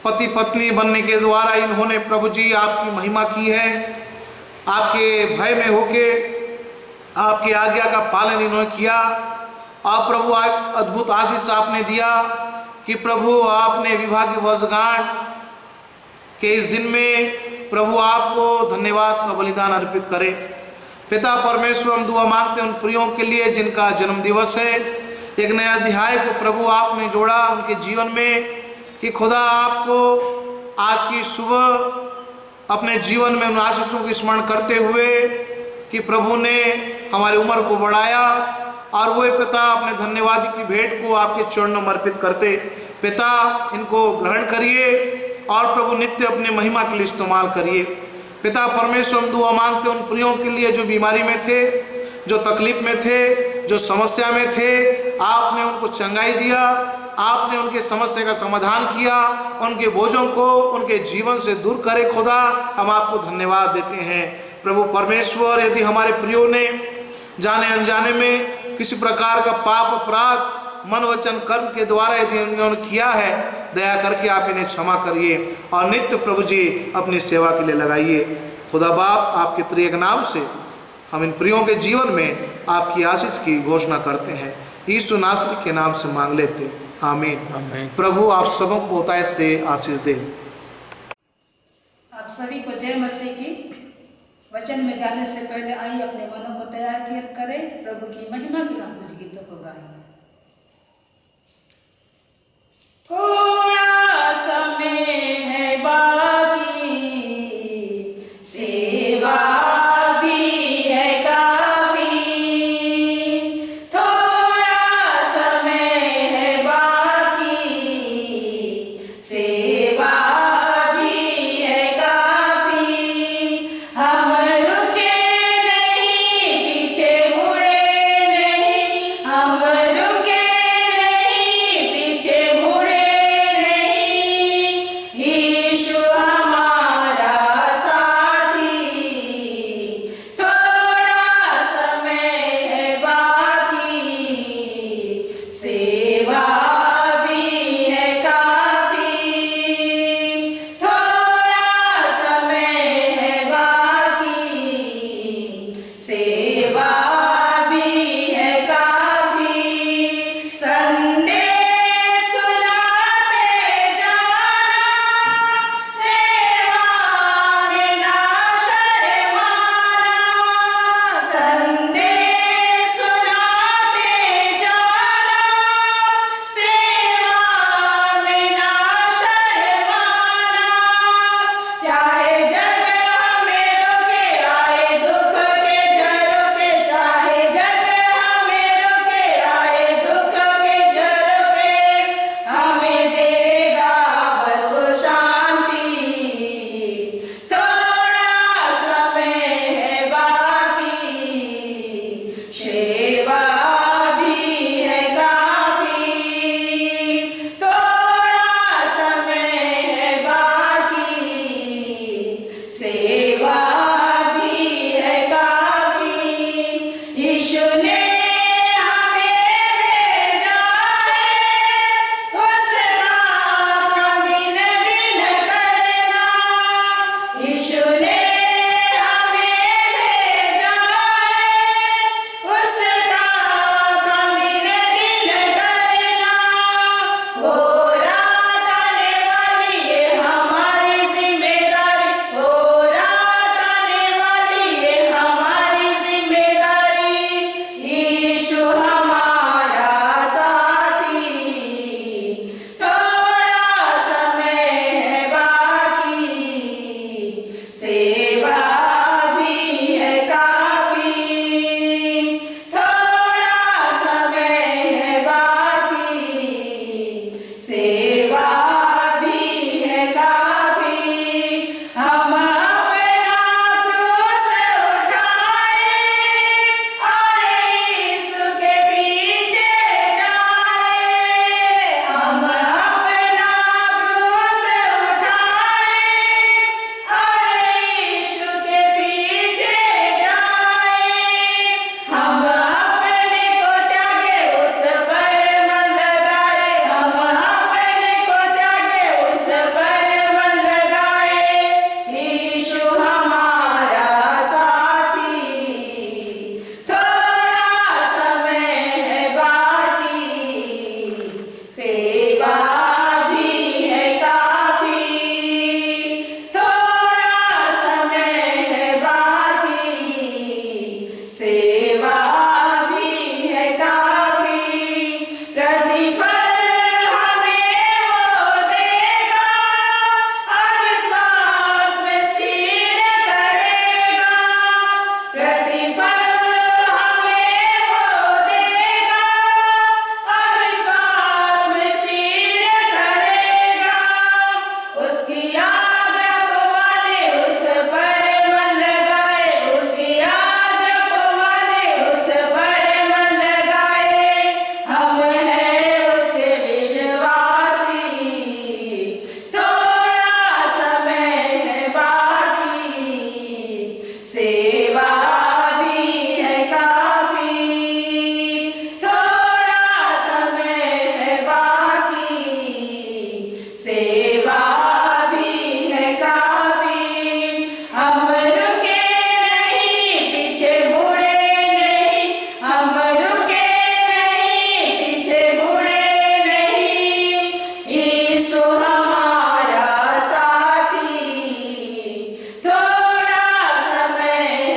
पति पत्नी बनने के द्वारा इन्होंने प्रभु जी आपकी महिमा की है। आपके भय में होके आपकी आज्ञा का पालन इन्होंने किया। आप प्रभु अद्भुत आशीष आपने दिया कि प्रभु आपने विवाह की वर्षगांठ के इस दिन में प्रभु आपको धन्यवाद का बलिदान अर्पित करें। पिता परमेश्वर, हम दुआ मांगते हैं उन प्रियों के लिए जिनका जन्म दिवस है। एक नया अध्याय को प्रभु आपने जोड़ा उनके जीवन में कि खुदा आपको आज की सुबह अपने जीवन में उन आशीषों को स्मरण करते हुए कि प्रभु ने हमारी उम्र को बढ़ाया, और वो पिता अपने धन्यवाद की भेंट को आपके चरणों में अर्पित करते। पिता, इनको ग्रहण करिए और प्रभु नित्य अपने महिमा के लिए इस्तेमाल करिए। पिता परमेश्वर, हम दुआ मांगते उन प्रियों के लिए जो बीमारी में थे, जो तकलीफ में थे, जो समस्या में थे, आपने उनको चंगाई दिया, आपने उनके समस्या का समाधान किया, उनके बोझों को उनके जीवन से दूर करे। खुदा, हम आपको धन्यवाद देते हैं। प्रभु परमेश्वर, यदि हमारे प्रियों ने जाने अनजाने में किसी प्रकार का पाप अपराध मन वचन कर्म के द्वारा यदि उन्होंने किया है, दया करके आप इन्हें क्षमा करिए और नित्य प्रभु जी अपनी सेवा के लिए लगाइए। खुदा बाप, आपके त्रिएक नाम से हम इन प्रियों के जीवन में आपकी आशीष की घोषणा करते हैं। यीशु नासरी के नाम से मांग लेते, आमीन। प्रभु आप सबों को बहुतायत से आशीष दे। आप सभी को जय मसीह की। वचन में जाने से पहले आइए अपने मनों को तैयार करें, प्रभु की महिमा के हम कुछ गीतों को गाएं। थोड़ा समय है बाकी, सेवा भी है काफी। थोड़ा समय है बाकी, सेवा भी है काफी। हम रुके नहीं, पीछे मुड़े नहीं, हम रुके नहीं, पीछे मुड़े नहीं। यीशु हमारा साथी, सेवा भी है काफी, थोड़ा समय है बाकी, सेवा भी है काफी। हम रुके नहीं, पीछे मुड़े नहीं, हम रुके नहीं, पीछे मुड़े नहीं। यीशु हमारा साथी, थोड़ा समय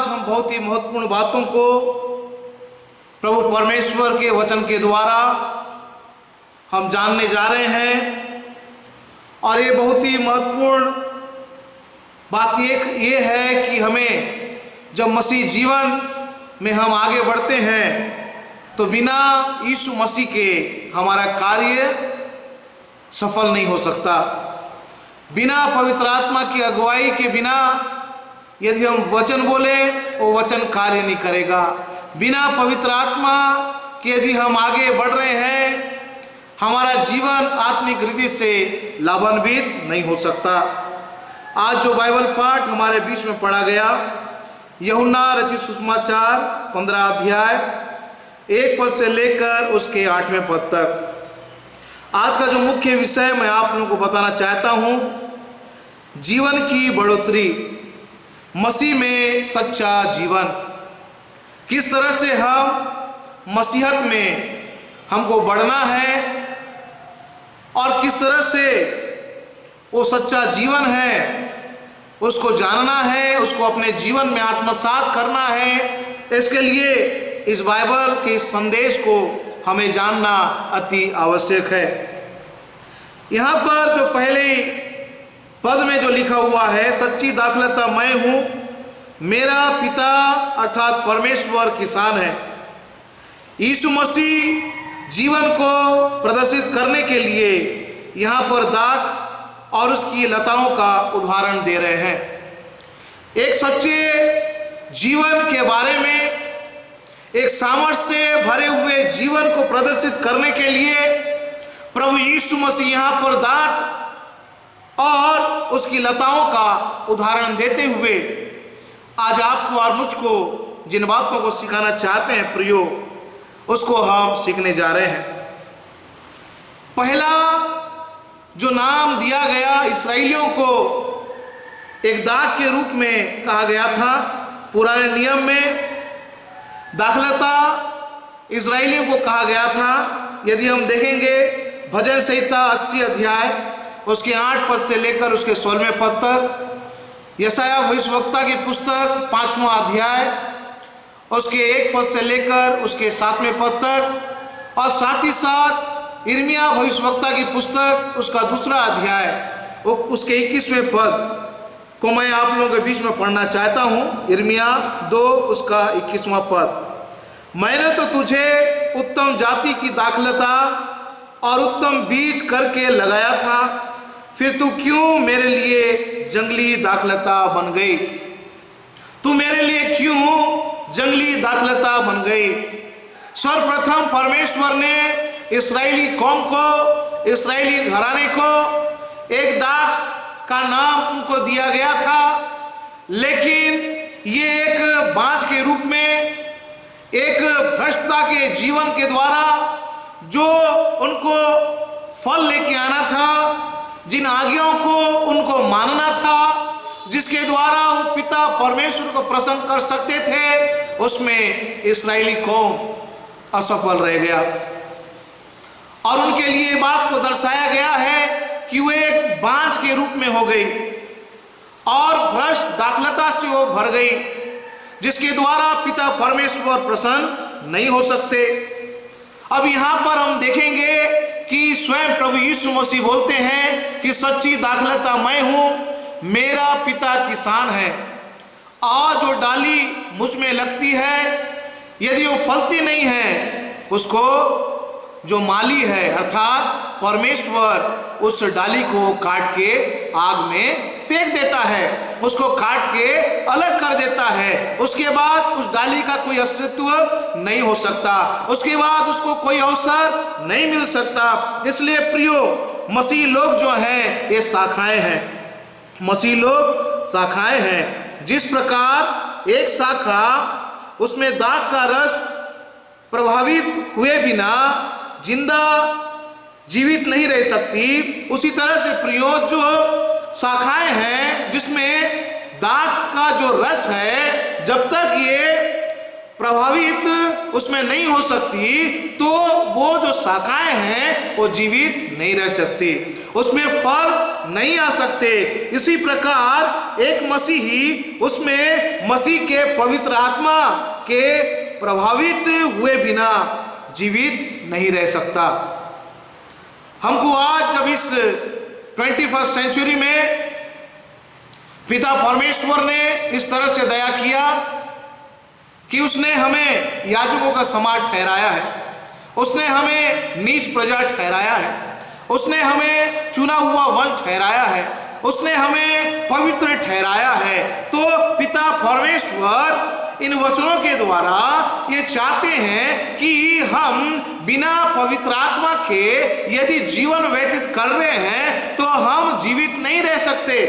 आज हम बहुत ही महत्वपूर्ण बातों को प्रभु परमेश्वर के वचन के द्वारा हम जानने जा रहे हैं। और ये बहुत ही महत्वपूर्ण बात ये है कि हमें जब मसीह जीवन में हम आगे बढ़ते हैं तो बिना यीशु मसीह के हमारा कार्य सफल नहीं हो सकता। बिना पवित्र आत्मा की अगुवाई के बिना यदि हम वचन बोले वो वचन कार्य नहीं करेगा। बिना पवित्र आत्मा के यदि हम आगे बढ़ रहे हैं हमारा जीवन आत्मिक रीति से लाभान्वित नहीं हो सकता। आज जो बाइबल पाठ हमारे बीच में पढ़ा गया यूहन्ना रचित सुसमाचार 15 अध्याय 1 पद से लेकर उसके 8वें पद तक। आज का जो मुख्य विषय मैं आप लोगों को बताना चाहता हूं, जीवन की बढ़ोतरी, मसीह में सच्चा जीवन। किस तरह से हम मसीहत में हमको बढ़ना है और किस तरह से वो सच्चा जीवन है उसको जानना है, उसको अपने जीवन में आत्मसात करना है। इसके लिए इस बाइबल के संदेश को हमें जानना अति आवश्यक है। यहाँ पर जो पहले पद में जो लिखा हुआ है, सच्ची दाखलता मैं हूँ, मेरा पिता अर्थात परमेश्वर किसान है। यीशु मसीह जीवन को प्रदर्शित करने के लिए यहाँ पर दाख और उसकी लताओं का उदाहरण दे रहे हैं। एक सच्चे जीवन के बारे में, एक सामर्थ्य से भरे हुए जीवन को प्रदर्शित करने के लिए प्रभु यीशु मसीह यहाँ पर दाख और उसकी लताओं का उदाहरण देते हुए आज आपको और मुझको जिन बातों को सिखाना चाहते हैं प्रियो, उसको हम सीखने जा रहे हैं। पहला जो नाम दिया गया इस्राएलियों को एक दाख के रूप में कहा गया था। पुराने नियम में दाखलता इस्राएलियों को कहा गया था। यदि हम देखेंगे भजन संहिता 80 अध्याय उसके 8 पद से लेकर उसके 16वें पद तक, यशायाह भविष्यवक्ता की पुस्तक 5वां अध्याय उसके 1 पद से लेकर उसके 7वें पद तक, और साथ ही साथ यिर्मयाह भविष्यवक्ता की पुस्तक उसका 2रा अध्याय उसके 21वें पद को मैं आप लोगों के बीच में पढ़ना चाहता हूँ। यिर्मयाह 2 उसका 21वां पद। मैंने तो तुझे उत्तम जाति की दाखलता और उत्तम बीज करके लगाया था, फिर तू क्यों मेरे लिए जंगली दाखलता बन गई? तू मेरे लिए क्यों जंगली दाखलता बन गई? सर्वप्रथम परमेश्वर ने इस्राएली कौम को, इस्राएली घराने को एक दाख का नाम उनको दिया गया था, लेकिन ये एक बाँझ के रूप में, एक भ्रष्टता के जीवन के द्वारा जो उनको फल लेके आना था, जिन आज्ञाओं को उनको मानना था, जिसके द्वारा वो पिता परमेश्वर को प्रसन्न कर सकते थे, उसमें इस्राएली कौम असफल रह गया। और उनके लिए बात को दर्शाया गया है कि वे एक बाँझ के रूप में हो गई और भ्रष्ट दाखलता से वो भर गई, जिसके द्वारा पिता परमेश्वर प्रसन्न नहीं हो सकते। अब यहाँ पर हम देखेंगे कि स्वयं प्रभु यीशु मसीह बोलते हैं कि सच्ची दाखलता मैं हूँ, मेरा पिता किसान है, और जो डाली मुझ में लगती है यदि वो फलती नहीं है उसको जो माली है अर्थात परमेश्वर उस डाली को काट के आग में फेंक देता है, उसको काट के अलग कर देता है। उसके बाद उस डाली का कोई अस्तित्व नहीं हो सकता, उसके बाद उसको कोई अवसर नहीं मिल सकता। इसलिए प्रियो, मसीह लोग जो हैं ये शाखाएं हैं, मसीह लोग शाखाएं हैं। जिस प्रकार एक शाखा उसमें दाख का रस प्रभावित हुए बिना जिंदा जीवित नहीं रह सकती, उसी तरह से प्रियो जो शाखाएं हैं जिसमें दाख का जो रस है, जब तक ये प्रभावित उसमें नहीं हो सकती तो वो जो शाखाएं हैं वो जीवित नहीं रह सकती, उसमें फल नहीं आ सकते। इसी प्रकार एक मसीही उसमें मसीह के पवित्र आत्मा के प्रभावित हुए बिना जीवित नहीं रह सकता। हमको आज जब इस 21st सेंचुरी में पिता परमेश्वर ने इस तरह से दया किया कि उसने हमें याजकों का समाज ठहराया है, उसने हमें नीच प्रजा ठहराया है, उसने हमें चुना हुआ वंश ठहराया है, उसने हमें पवित्र ठहराया है, तो पिता परमेश्वर इन वचनों के द्वारा ये चाहते हैं कि हम बिना पवित्र आत्मा के यदि जीवन व्यतीत कर रहे हैं तो हम जीवित नहीं रह सकते।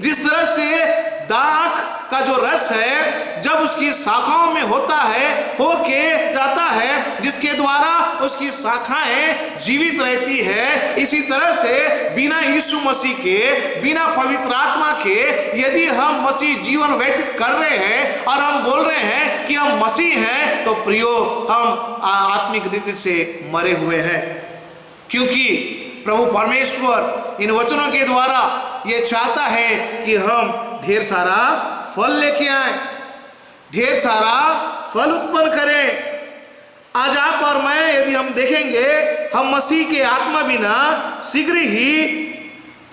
जिस तरह से दाख का जो रस है जब उसकी शाखाओं में होता है, होके जाता है, जिसके द्वारा उसकी शाखाएं जीवित रहती है, इसी तरह से बिना यीशु मसीह के, बिना पवित्र आत्मा के यदि हम मसीह जीवन व्यतीत कर रहे हैं और हम बोल रहे हैं कि हम मसीह हैं, तो प्रियो हम आत्मिक रीति से मरे हुए हैं। क्योंकि प्रभु परमेश्वर इन वचनों के द्वारा ये चाहता है कि हम ढेर सारा फल लेके आए, ढेर सारा फल उत्पन्न करें। आज आप और मैं यदि हम देखेंगे, हम मसीह के आत्मा बिना शीघ्र ही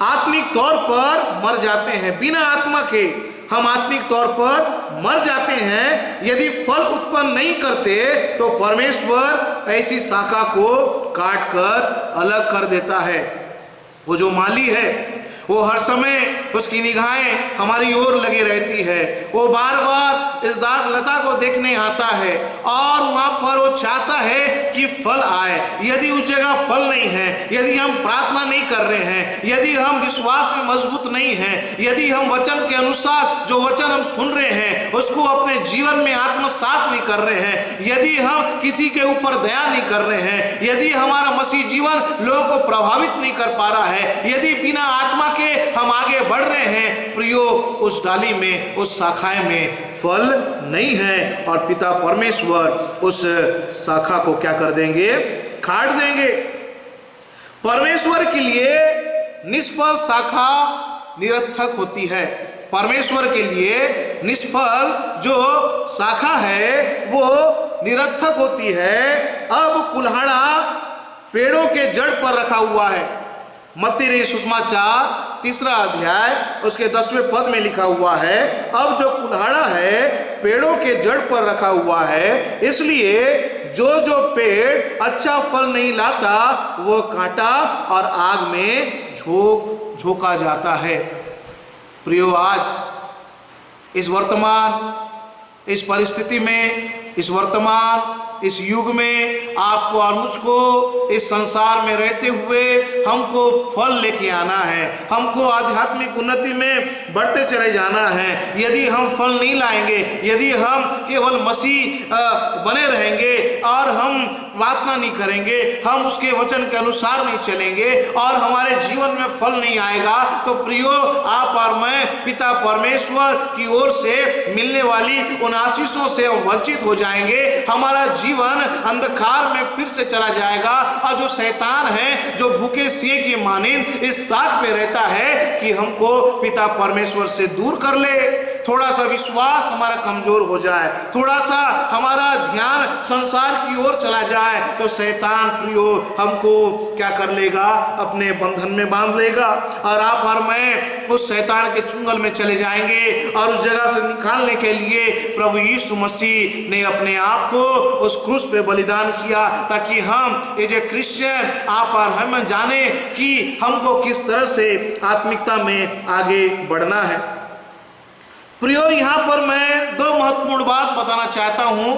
आत्मिक तौर पर मर जाते हैं। बिना आत्मा के हम आत्मिक तौर पर मर जाते हैं। यदि फल उत्पन्न नहीं करते तो परमेश्वर ऐसी शाखा को काट कर अलग कर देता है। वो जो माली है वो हर समय उसकी निगाहें हमारी ओर लगी रहती है, वो बार बार इस दाग लता को देखने आता है और वहां पर वो चाहता है कि फल आए। यदि उस जगह फल नहीं है, यदि हम प्रार्थना नहीं कर रहे हैं, यदि हम विश्वास में मजबूत नहीं हैं, यदि हम वचन के अनुसार जो वचन हम सुन रहे हैं उसको अपने जीवन में आत्मसात नहीं कर रहे हैं, यदि हम किसी के ऊपर दया नहीं कर रहे हैं, यदि हमारा मसीह जीवन लोगों को प्रभावित नहीं कर पा रहा है, यदि बिना आत्मा के हम आगे बढ़ रहे हैं, प्रियो उस डाली में, उस शाखाएं में फल नहीं है और पिता परमेश्वर उस शाखा को क्या कर देंगे? काट देंगे। परमेश्वर के लिए निष्फल शाखा निरर्थक होती है। परमेश्वर के लिए निष्फल जो शाखा है वो निरर्थक होती है। अब कुल्हाड़ा पेड़ों के जड़ पर रखा हुआ है। मत्ती सुसमाचार 3 अध्याय उसके 10वें पद में लिखा हुआ है, अब जो कुल्हाड़ा है पेड़ों के जड़ पर रखा हुआ है, इसलिए जो जो पेड़ अच्छा फल नहीं लाता वो काटा और आग में झोंका जाता है। प्रियो, आज इस वर्तमान इस परिस्थिति में, इस वर्तमान इस युग में आपको और मुझको इस संसार में रहते हुए हमको फल लेके आना है, हमको आध्यात्मिक उन्नति में बढ़ते चले जाना है। यदि हम फल नहीं लाएंगे, यदि हम केवल मसीह बने रहेंगे और हम प्रार्थना नहीं करेंगे, हम उसके वचन के अनुसार नहीं चलेंगे और हमारे जीवन में फल नहीं आएगा, तो प्रियो आप और मैं पिता परमेश्वर की ओर से मिलने वाली उन आशीषों से हम वंचित हो जाएंगे। हमारा जीवन अंधकार में फिर से चला जाएगा और जो शैतान है, जो भूखे सिंह की मानिंद इस ताक पे रहता है कि हमको पिता परमेश्वर से दूर कर ले, थोड़ा सा विश्वास हमारा कमजोर हो जाए, थोड़ा सा हमारा ध्यान संसार की ओर चला जाए, तो शैतान प्रियो हमको क्या कर लेगा? अपने बंधन में बांध लेगा और आप और मैं उस शैतान के चुंगल में चले जाएंगे। और उस जगह से निकालने के लिए प्रभु यीशु मसीह ने अपने आप को उस क्रूस पे बलिदान किया, ताकि हम एज ए क्रिश्चियन आप और हम जाने कि हमको किस तरह से आत्मिकता में आगे बढ़ना है। प्रियो, यहाँ पर मैं 2 महत्वपूर्ण बात बताना चाहता हूँ।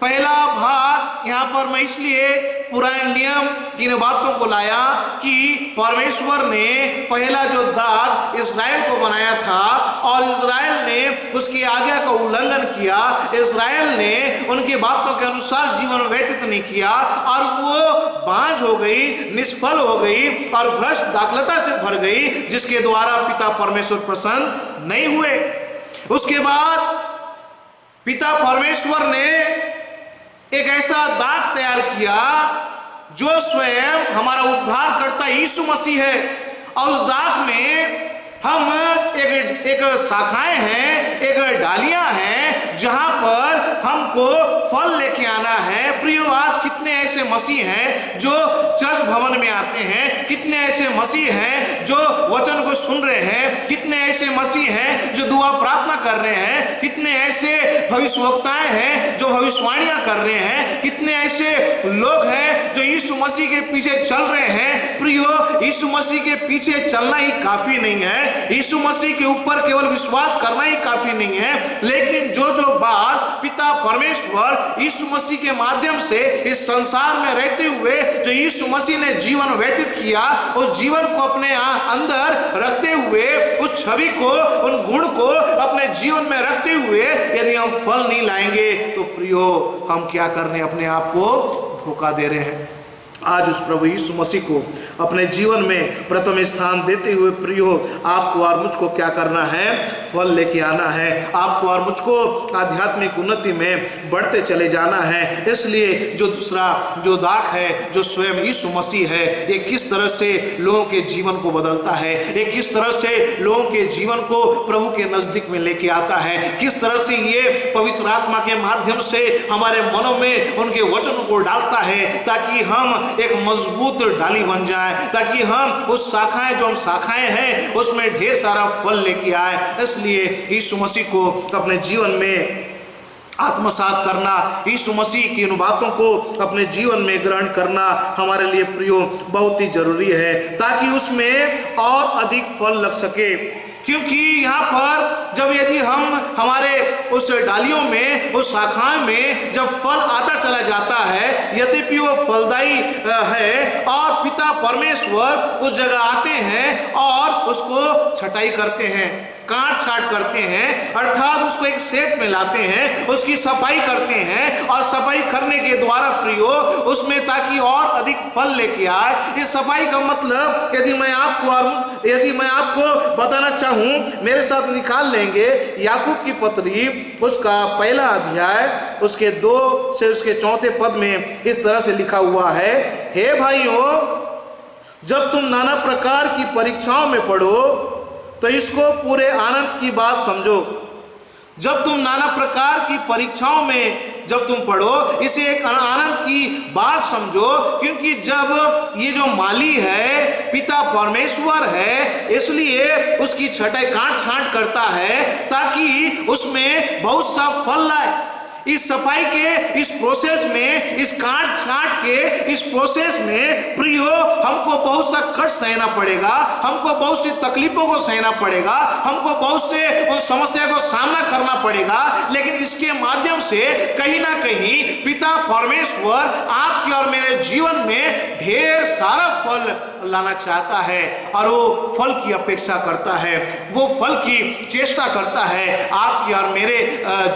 पहला भाग यहाँ पर मैं इसलिए पुराने नियम की इन बातों को लाया कि परमेश्वर ने पहला जो दाग इस्राएल को बनाया था और इस्राएल ने उसकी आज्ञा का उल्लंघन किया, इस्राएल ने उनकी बातों के अनुसार जीवन व्यतीत नहीं किया और वो बांझ हो गई, निष्फल हो गई और भ्रष्ट दाखलता से भर गई, जिसके द्वारा पिता परमेश्वर प्रसन्न नहीं हुए। उसके बाद पिता परमेश्वर ने एक ऐसा दाग तैयार किया जो स्वयं हमारा उद्धारकर्ता यीशु मसीह है। और उस दाग में हम एक शाखाएं हैं, एक डालियां हैं जहां पर हमको फल लेके आना है। प्रियो, आज कितने ऐसे मसीह हैं जो चर्च भवन में आते हैं, कितने ऐसे मसीह हैं जो वचन को सुन रहे हैं, कितने ऐसे मसीह हैं जो दुआ प्रार्थना कर रहे हैं, कितने ऐसे भविष्यवक्ताएं हैं जो भविष्यवाणियां कर रहे हैं, कितने ऐसे लोग हैं जो यीशु मसीह के पीछे चल रहे हैं। प्रियो, यीशु मसीह के पीछे चलना ही काफी नहीं है, यीशु मसीह के ऊपर केवल विश्वास करना ही काफी नहीं है, लेकिन जो बात पिता परमेश्वर यीशु मसीह के माध्यम से इस संसार में रहते हुए जो यीशु मसीह ने जीवन व्यतीत किया, उस जीवन को अपने अंदर रखते हुए, उस छवि को, उन गुण को अपने जीवन में रखते हुए यदि हम फल नहीं लाएंगे तो प्रियो, हम क्या करने अपने आप को धोखा दे रहे हैं। आज उस प्रभु यीशु मसीह को अपने जीवन में प्रथम स्थान देते हुए प्रियो, आपको और मुझको क्या करना है? फल लेके आना है। आपको और मुझको आध्यात्मिक उन्नति में बढ़ते चले जाना है। इसलिए जो दूसरा जो दाग है, जो स्वयं यीशु मसीह है, ये किस तरह से लोगों के जीवन को बदलता है, ये किस तरह से लोगों के जीवन को प्रभु के नजदीक में लेके आता है, किस तरह से ये पवित्र आत्मा के माध्यम से हमारे मनों में उनके वचनों को डालता है, ताकि हम एक मजबूत डाली बन जाए, ताकि हम उस शाखाएं जो हम शाखाएं हैं उसमें ढेर सारा फल लेके आए। इसलिए यीशु मसीह को अपने जीवन में आत्मसात करना, यीशु मसीह की इन बातों को अपने जीवन में ग्रहण करना हमारे लिए प्रियो बहुत ही जरूरी है, ताकि उसमें और अधिक फल लग सके। क्योंकि यहाँ पर जब यदि हम हमारे उस डालियों में, उस शाखाओं में जब फल आता चला जाता है, यद्यपि वो फलदायी है, और पिता परमेश्वर उस जगह आते हैं और उसको छटाई करते हैं, काट छाट करते हैं, अर्थात उसको एक शेप में लाते हैं, उसकी सफाई करते हैं, और सफाई करने के द्वारा प्रियो उसमें ताकि और अधिक फल लेके आए। इस सफाई का मतलब यदि मैं आपको बताना चाहूं, मेरे साथ निकाल लेंगे याकूब की पत्री, उसका पहला अध्याय, उसके 2 से उसके 4 पद में इस तरह से लिखा हुआ है, हे भाइयों, जब तुम नाना प्रकार की परीक्षाओं में पढ़ो तो इसको पूरे आनंद की बात समझो। जब तुम नाना प्रकार की परीक्षाओं में जब तुम पढ़ो, इसे एक आनंद की बात समझो, क्योंकि जब ये जो माली है पिता परमेश्वर है, इसलिए उसकी छटाई काट छांट करता है ताकि उसमें बहुत सा फल लाए। इस सफाई के इस प्रोसेस में, इस काट छांट के इस प्रोसेस में प्रियो हमको बहुत सा कष्ट सहना पड़ेगा, हमको बहुत सी तकलीफों को सहना पड़ेगा, हमको बहुत से उस समस्या को सामना करना पड़ेगा, लेकिन इसके माध्यम से कहीं ना कहीं पिता परमेश्वर आपके और मेरे जीवन में ढेर सारा फल लाना चाहता है, और वो फल की अपेक्षा करता है, वो फल की चेष्टा करता है आपके और मेरे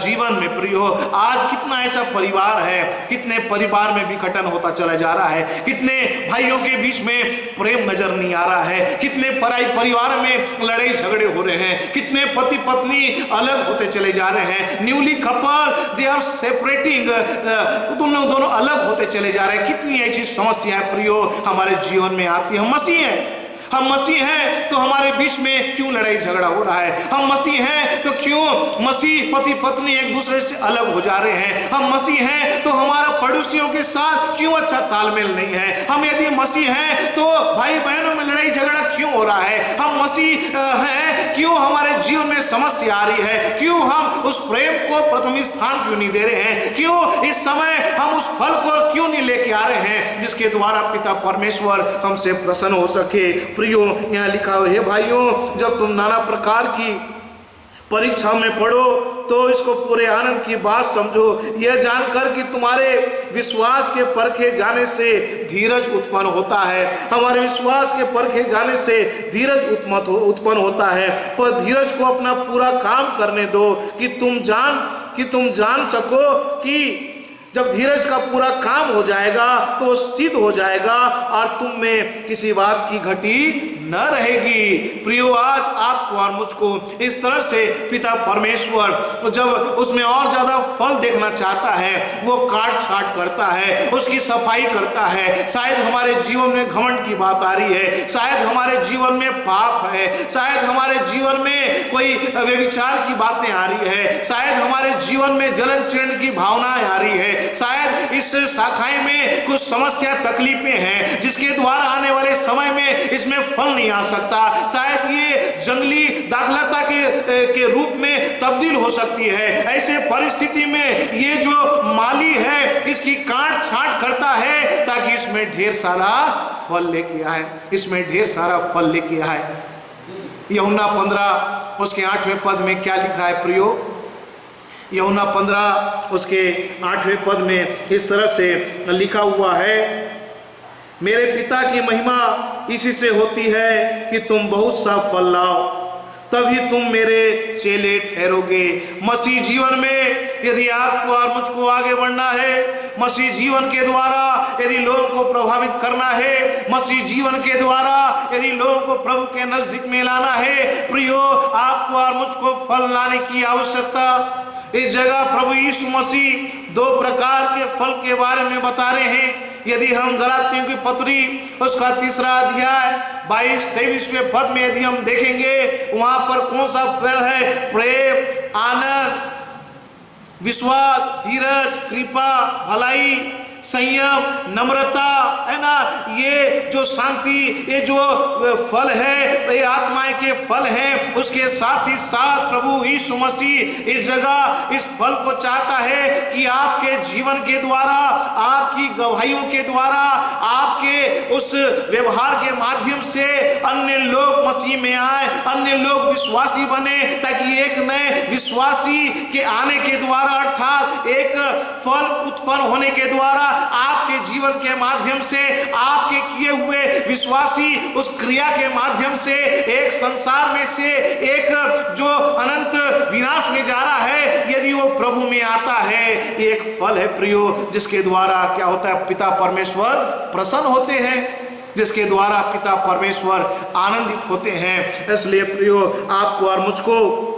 जीवन में। प्रियो, आज कितना ऐसा परिवार है, कितने परिवार में विघटन होता चला जा रहा है, कितने भाइयों के बीच में प्रेम नजर नहीं आ रहा है, कितने पराई परिवार में लड़ाई झगड़े हो रहे हैं, कितने पति पत्नी अलग होते चले जा रहे हैं, newly couple they are separating, दोनों अलग होते चले जा रहे हैं। कितनी ऐसी समस्याएं प्रियो हमारे जीवन में आती है। हम मसीह हैं, हम मसीह हैं तो हमारे बीच में क्यों लड़ाई झगड़ा हो रहा है? हम मसीह हैं तो क्यों मसीह पति पत्नी एक दूसरे से अलग हो जा रहे हैं? हम मसीह हैं तो हमारा पड़ोसियों के साथ क्यों अच्छा तालमेल नहीं है? हम यदि मसीह हैं तो भाई बहनों में लड़ाई झगड़ा क्यों हो रहा है? हम मसीह हैं, क्यों हमारे जीवन में समस्या आ रही है? क्यों हम उस प्रेम को प्रथम स्थान क्यों नहीं दे रहे हैं? क्यों इस समय हम उस फल को क्यों नहीं लेके आ रहे हैं जिसके द्वारा पिता परमेश्वर हमसे प्रसन्न हो सके? प्रियो, यहाँ लिखा है, हे भाइयों, जब तुम नाना प्रकार की परीक्षा में पढ़ो तो इसको पूरे आनंद की बात समझो, यह जानकर कि तुम्हारे विश्वास के परखे जाने से धीरज उत्पन्न होता है। हमारे विश्वास के परखे जाने से धीरज उत्पन्न होता है, पर धीरज को अपना पूरा काम करने दो कि तुम जान सको कि जब धीरज का पूरा काम हो जाएगा तो सिद्ध हो जाएगा और तुम में किसी बात की घटी न रहेगी। प्रियो, आज आपको और मुझको इस तरह से पिता परमेश्वर जब उसमें और ज्यादा फल देखना चाहता है, वो काट छाट करता है, उसकी सफाई करता है। शायद हमारे जीवन में घमंड की बात आ रही है, शायद हमारे जीवन में पाप है, शायद हमारे जीवन में कोई व्यभिचार की बातें आ रही है, शायद हमारे जीवन में जलन चिढ़न की भावनाएं आ रही है, शायद इस शाखाएं में कुछ समस्या तकलीफें हैं जिसके द्वारा आने वाले समय में इसमें फल नहीं आ सकता। शायद ये जंगली दाखलता के रूप में तब्दील हो सकती है। ऐसे परिस्थिति में ये जो माली है इसकी काट छांट करता है ताकि इसमें ढेर सारा फल लेके आए, इसमें ढेर सारा फल लेके आए। यूहन्ना 15 उसके 8वें पद में क्या लिखा है प्रियो? यूहन्ना 15 उसके 8वें पद में इस तरह से लिखा हुआ है, मेरे पिता की महिमा इसी से होती है कि तुम बहुत सा फल लाओ, तभी तुम मेरे चेले ठहरोगे। मसीह जीवन में यदि आपको और मुझको आगे बढ़ना है, मसीह जीवन के द्वारा यदि लोगों को प्रभावित करना है, मसीह जीवन के द्वारा यदि लोगों को प्रभु के नजदीक में लाना है, प्रियो आपको और मुझको फल लाने की आवश्यकता। इस जगह प्रभु यीशु मसीह 2 प्रकार के फल के बारे में बता रहे हैं। यदि हम गलातियों की पत्री उसका 3रा अध्याय 22-23वें पद में यदि हम देखेंगे, वहां पर कौन सा फल है? प्रेम, आनंद, विश्वास, धीरज, कृपा, भलाई, संयम, नम्रता, है ना, ये जो शांति, ये जो फल है, ये आत्माएं के फल हैं। उसके साथ ही साथ प्रभु यीशु मसीह इस जगह इस फल को चाहता है कि आपके जीवन के द्वारा, आपकी गवाहियों के द्वारा, आपके उस व्यवहार के माध्यम से अन्य लोग मसीह में आए, अन्य लोग विश्वासी बने, ताकि एक नए विश्वासी के आने के द्वारा, अर्थात एक फल उत्पन्न होने के द्वारा आपके जीवन के माध्यम से, आपके किए हुए विश्वासी उस क्रिया के माध्यम से एक संसार में से एक जो अनंत विनाश में जा रहा है, यदि वो प्रभु में आता है, एक फल है प्रियो, जिसके द्वारा क्या होता है? पिता परमेश्वर प्रसन्न होते हैं, जिसके द्वारा पिता परमेश्वर आनंदित होते हैं। इसलिए प्रियो आपको और मुझको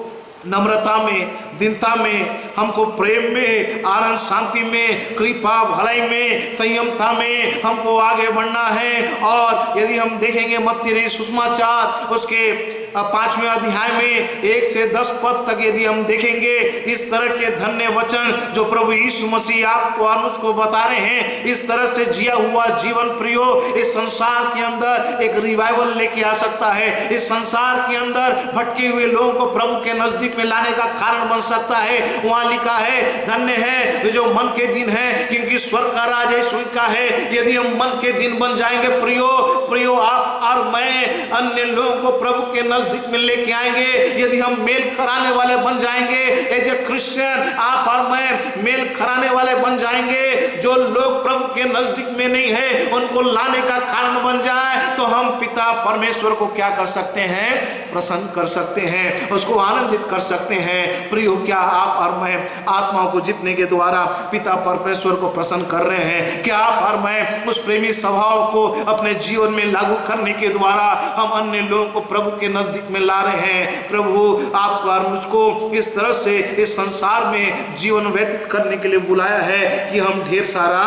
नम्रता में, दीनता में, हमको प्रेम में, आनंद शांति में, कृपा भलाई में, संयमता में हमको आगे बढ़ना है। और यदि हम देखेंगे मत्ती सुसमाचार उसके 5वें अध्याय में 1 से 10 पद तक यदि हम देखेंगे, इस तरह के धन्य वचन जो प्रभु यीशु मसीह आपको और मुझको बता रहे हैं, इस तरह से जिया हुआ जीवन प्रियो इस संसार के अंदर एक रिवाइवल लेके आ सकता है। इस संसार के अंदर भटके हुए लोगों को प्रभु के नजदीक में लाने का कारण बन सकता है। वहां लिखा है, धन्य है जो मन के दिन है, क्योंकि स्वर्ग का राज यीशु का है। यदि हम मन के दिन बन जाएंगे प्रियो आप और मैं अन्य लोगों को प्रभु के नजदीक में लेके आएंगे। यदि हम मेल कराने वाले बन जाएंगे, एज ए क्रिश्चियन आप और मैं मेल कराने वाले बन जाएंगे, जो लोग प्रभु के नजदीक में नहीं है उनको लाने का कारण बन जाए, तो हम पिता परमेश्वर को क्या कर सकते हैं? प्रसन्न कर सकते हैं, उसको आनंदित कर सकते हैं। प्रियो, क्या आप और मैं आत्माओं को जीतने के द्वारा पिता परमेश्वर को प्रसन्न कर रहे हैं? क्या आप और मैं उस प्रेमी स्वभाव को अपने जीवन में लागू करने के द्वारा हम अन्य लोगों को प्रभु के नजदीक में ला रहे हैं? प्रभु आपको और मुझको इस तरह से इस संसार में जीवन व्यतीत करने के लिए बुलाया है कि हम ढेर सारा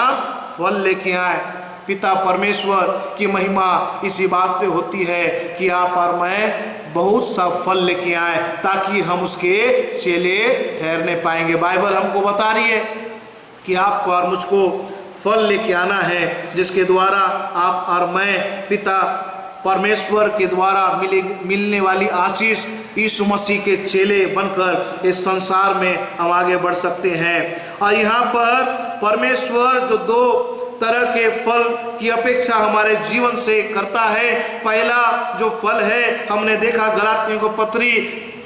फल लेके आए। पिता परमेश्वर की महिमा इसी बात से होती है कि आप और मैं बहुत सा फल लेके आए, ताकि हम उसके चेले ठहरने पाएंगे। बाइबल हमको बता रही है कि आपको और मुझको फल लेके आना है, जिसके द्वारा आप और मैं पिता परमेश्वर के द्वारा मिलने वाली आशीष यीशु मसीह के चेले बनकर इस संसार में हम आगे बढ़ सकते हैं। और यहाँ पर परमेश्वर जो 2 तरह के फल की अपेक्षा हमारे जीवन से करता है। पहला जो फल है, हमने देखा गलातियों को पत्री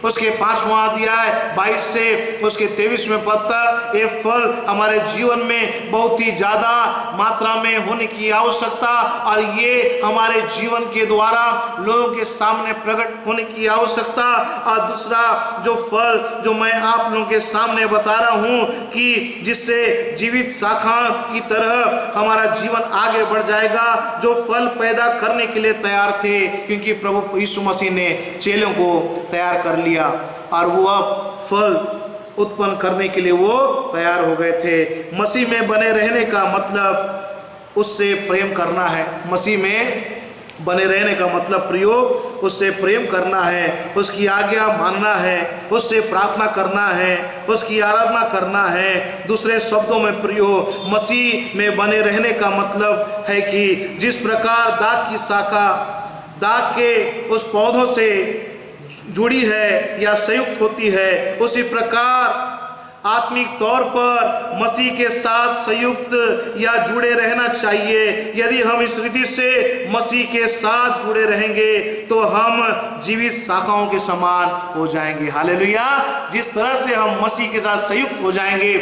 उसके 5वां अध्याय 22 से उसके 23वें पद तक ये फल हमारे जीवन में बहुत ही ज्यादा मात्रा में होने की आवश्यकता और ये हमारे जीवन के द्वारा लोगों के सामने प्रकट होने की आवश्यकता। और दूसरा जो फल जो मैं आप लोगों के सामने बता रहा हूं कि जिससे जीवित शाखा की तरह हमारा जीवन आगे बढ़ जाएगा, जो फल पैदा करने के लिए तैयार थे, क्योंकि प्रभु यीशु मसीह ने चेलों को तैयार कर लिया और वो अब फल उत्पन्न करने के लिए वो तैयार हो गए थे। मसीह में बने रहने का मतलब उससे प्रेम करना है। मसीह में बने रहने का मतलब प्रियो उससे प्रेम करना है, उसकी आज्ञा मानना है, उससे प्रार्थना करना है, उसकी आराधना करना है। दूसरे शब्दों में प्रियो मसीह में बने रहने का मतलब है कि जिस प्रकार दाख की शाखा दाख के उस पौधों से जुड़ी है या संयुक्त होती है, उसी प्रकार आत्मिक तौर पर मसीह के साथ संयुक्त या जुड़े रहना चाहिए। यदि हम इस रीति से मसीह के साथ जुड़े रहेंगे तो हम जीवित शाखाओं के समान हो जाएंगे। हालेलुया। जिस तरह से हम मसीह के साथ संयुक्त हो जाएंगे,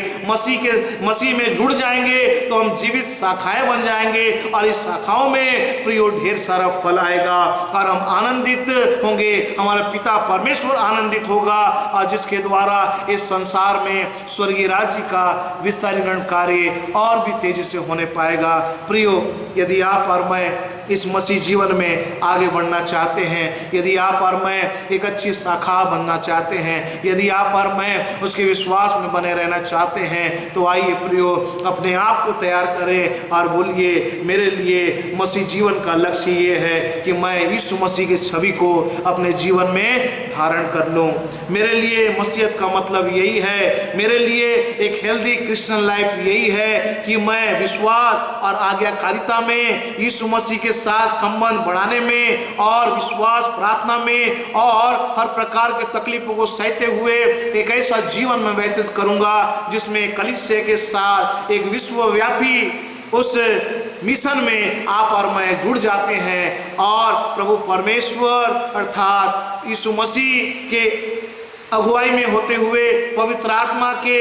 मसीह में जुड़ जाएंगे तो हम जीवित शाखाएं बन जाएंगे और इस शाखाओं में प्रियो ढेर सारा फल आएगा और हम आनंदित होंगे। हमारा पिता परमेश्वर आनंदित होगा और जिसके द्वारा इस संसार में स्वर्गीय राज्य का विस्तारीकरण कार्य और भी तेजी से होने पाएगा। प्रियो, यदि आप और मैं इस मसीह जीवन में आगे बढ़ना चाहते हैं, यदि आप और मैं एक अच्छी शाखा बनना चाहते हैं, यदि आप और मैं उसके विश्वास में बने रहना चाहते हैं, तो आइए प्रियो अपने आप को तैयार करें और बोलिए, मेरे लिए मसीह जीवन का लक्ष्य ये है कि मैं यीशु मसीह की छवि को अपने जीवन में धारण कर लूं। मेरे लिए मसीहत का मतलब यही है, मेरे लिए एक हेल्दी क्रिश्चियन लाइफ यही है कि मैं विश्वास और आज्ञाकारिता में यीशु मसीह के साथ संबंध बढ़ाने में और विश्वास प्रार्थना में और हर प्रकार के तकलीफों को सहते हुए एक ऐसा जीवन में व्यतीत करूंगा जिसमें कलीसिया के साथ एक विश्वव्यापी उस मिशन में आप और मैं जुड़ जाते हैं और प्रभु परमेश्वर अर्थात यीशु मसीह के अगुवाई में होते हुए, पवित्र आत्मा के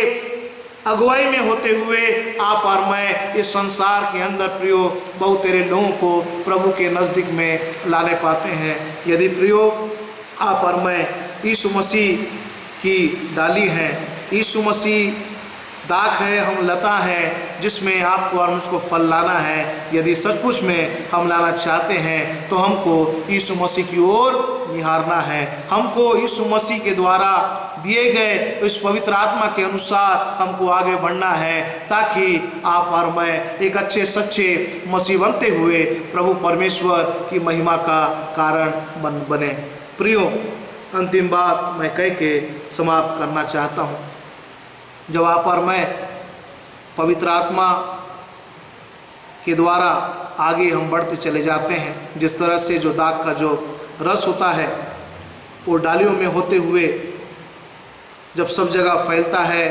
अगुवाई में होते हुए आप और मैं इस संसार के अंदर प्रियो बहुत तेरे लोगों को प्रभु के नज़दीक में लाने पाते हैं। यदि प्रियो आप और मैं यीशु मसीह की डाली हैं, यीशु मसीह दाख है, हम लता है जिसमें आपको और मुझको फल लाना है। यदि सचमुच में हम लाना चाहते हैं तो हमको यीशु मसीह की ओर निहारना है, हमको यीशु मसीह के द्वारा दिए गए इस पवित्र आत्मा के अनुसार हमको आगे बढ़ना है, ताकि आप और मैं एक अच्छे सच्चे मसीह बनते हुए प्रभु परमेश्वर की महिमा का कारण बने। प्रियो, अंतिम बात मैं कह के समाप्त करना चाहता हूँ। जब आप और मैं पवित्र आत्मा के द्वारा आगे हम बढ़ते चले जाते हैं, जिस तरह से जो दाख का जो रस होता है वो डालियों में होते हुए जब सब जगह फैलता है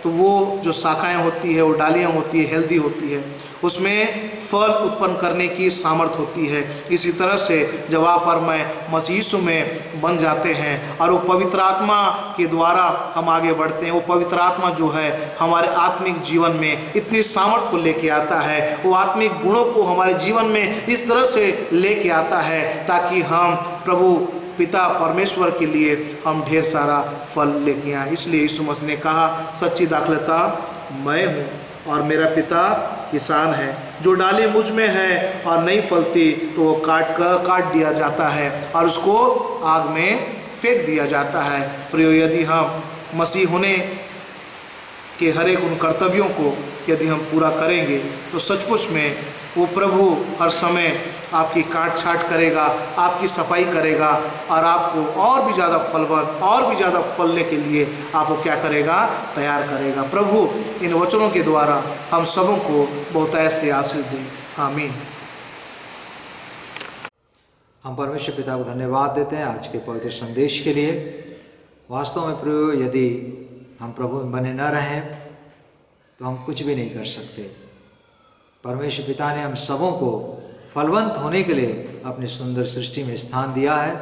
तो वो जो शाखाएं होती है, वो डालियां होती है, हेल्दी होती है, उसमें फल उत्पन्न करने की सामर्थ होती है। इसी तरह से जब आप और मैं मसीह यीशु में बन जाते हैं और वो पवित्र आत्मा के द्वारा हम आगे बढ़ते हैं, वो पवित्र आत्मा जो है हमारे आत्मिक जीवन में इतनी सामर्थ को लेके आता है, वो आत्मिक गुणों को हमारे जीवन में इस तरह से लेके आता है ताकि हम प्रभु पिता परमेश्वर के लिए हम ढेर सारा फल लेके आए। इसलिए यीशु मसीह ने कहा, सच्ची दाखलता मैं हूँ और मेरा पिता किसान है। जो डाली मुझ में है और नहीं फलती तो वो काट दिया जाता है और उसको आग में फेंक दिया जाता है। प्रियो, यदि हम मसीह होने के हर एक उन कर्तव्यों को यदि हम पूरा करेंगे तो सचमुच में वो प्रभु हर समय आपकी काट छाट करेगा, आपकी सफाई करेगा और आपको और भी ज़्यादा फलवान और भी ज़्यादा फलने के लिए आपको क्या करेगा, तैयार करेगा। प्रभु इन वचनों के द्वारा हम सबों को बहुत ऐसे आशीष दें। आमीन। हम परमेश्वर पिता को धन्यवाद देते हैं आज के पवित्र संदेश के लिए। वास्तव में प्रभु, यदि हम प्रभु में बने न रहें तो हम कुछ भी नहीं कर सकते। परमेश्वर पिता ने हम सबों को फलवंत होने के लिए अपनी सुंदर सृष्टि में स्थान दिया है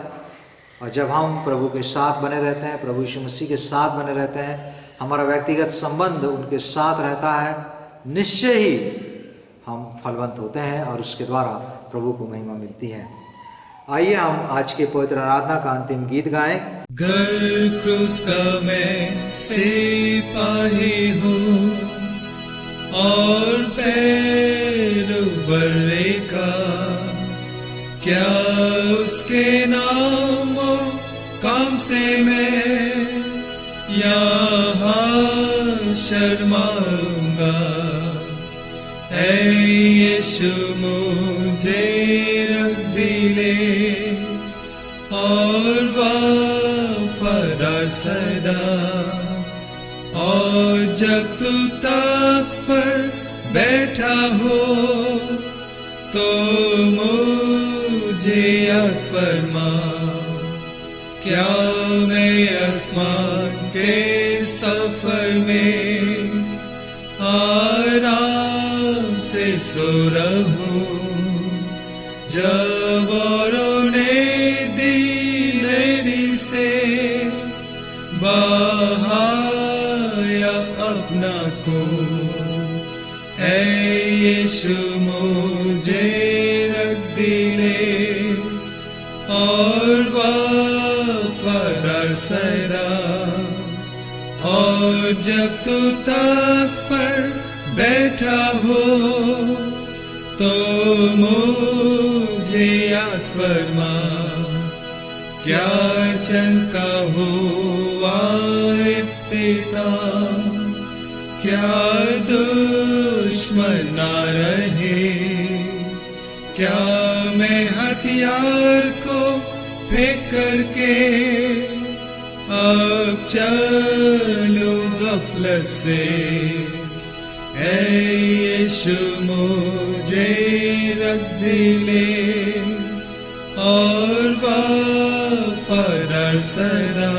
और जब हम प्रभु के साथ बने रहते हैं, प्रभु यीशु मसीह के साथ बने रहते हैं, हमारा व्यक्तिगत संबंध उनके साथ रहता है, निश्चय ही हम फलवंत होते हैं और उसके द्वारा प्रभु को महिमा मिलती है। आइए हम आज के पवित्र आराधना का अंतिम गीत गाएं। घर क्रूस का मैं सिपाही हूँ और पैर बर्रे का, क्या उसके नाम काम से मैं यहाँ शर्माऊंगा। ऐ यीशु मुझे रख दिले और वफादार सदा, और जब तू तख्त पर बैठा हो तो मुझे याद फरमा, क्या मैं आसमान के सफर में आराम से सो रहूं, जब औरों ने दिलेरी से बहाया अपना खून। ऐ यीशु मुझे रख दिले और वफादार सदा, और जब तू तख्त पर बैठा हो तो मुझे याद फरमा, क्या चंका हुआ पिता, क्या दुश्मन ना रहे, क्या मैं हथियार को फेंक करके अब चलूं गफलत से। ऐ यीशु मुझे रख दिले और वफादार सदा,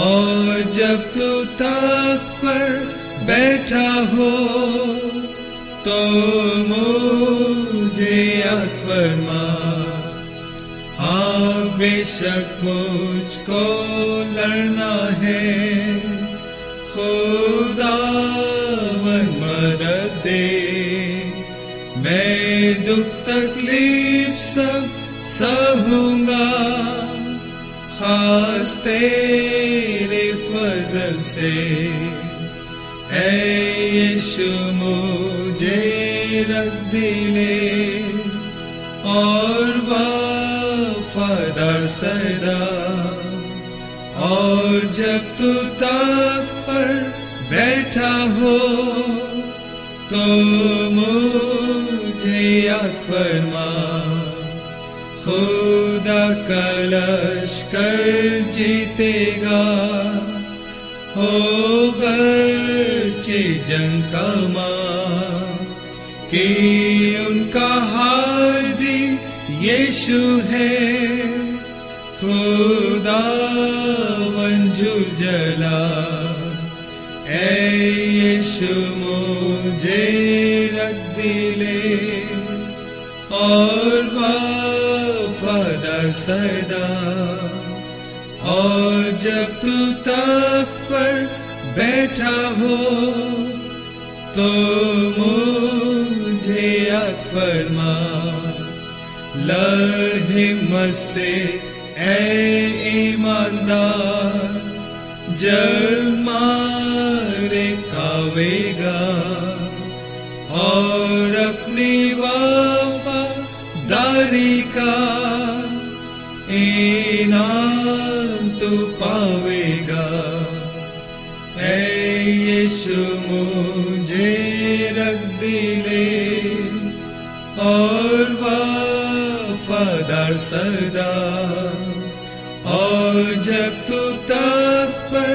और जब तू तख्त पर बैठा हो तो मुझे याद फरमा, हाँ बेशक मुझको लड़ना है, खुदावन मदद दे, मैं दुख तकलीफ सब सहूंगा, खास तेरे फजल से। ऐ यीशु मुझे रख दिले और वफादार सदा, और जब तू तख्त पर बैठा हो तो मुझे याद फरमा, खुदा का लश्कर जीतेगा, होगा जंग का मां, कि उनका हादी यीशु है, खुदावन जुलजला। ऐ यीशु मुझे रख दिले और वफादार सदा, और जब तू तख्त पर बैठा हो तो मुझे याद फरमा, लड़ हिम्मत से ऐ ईमानदार, जल मारे खावेगा और अपनी वफादारी का इनाम तू पावेगा। ऐ यीशु मुझे रख दिले और वफादार सदा, और जब तू तख्त पर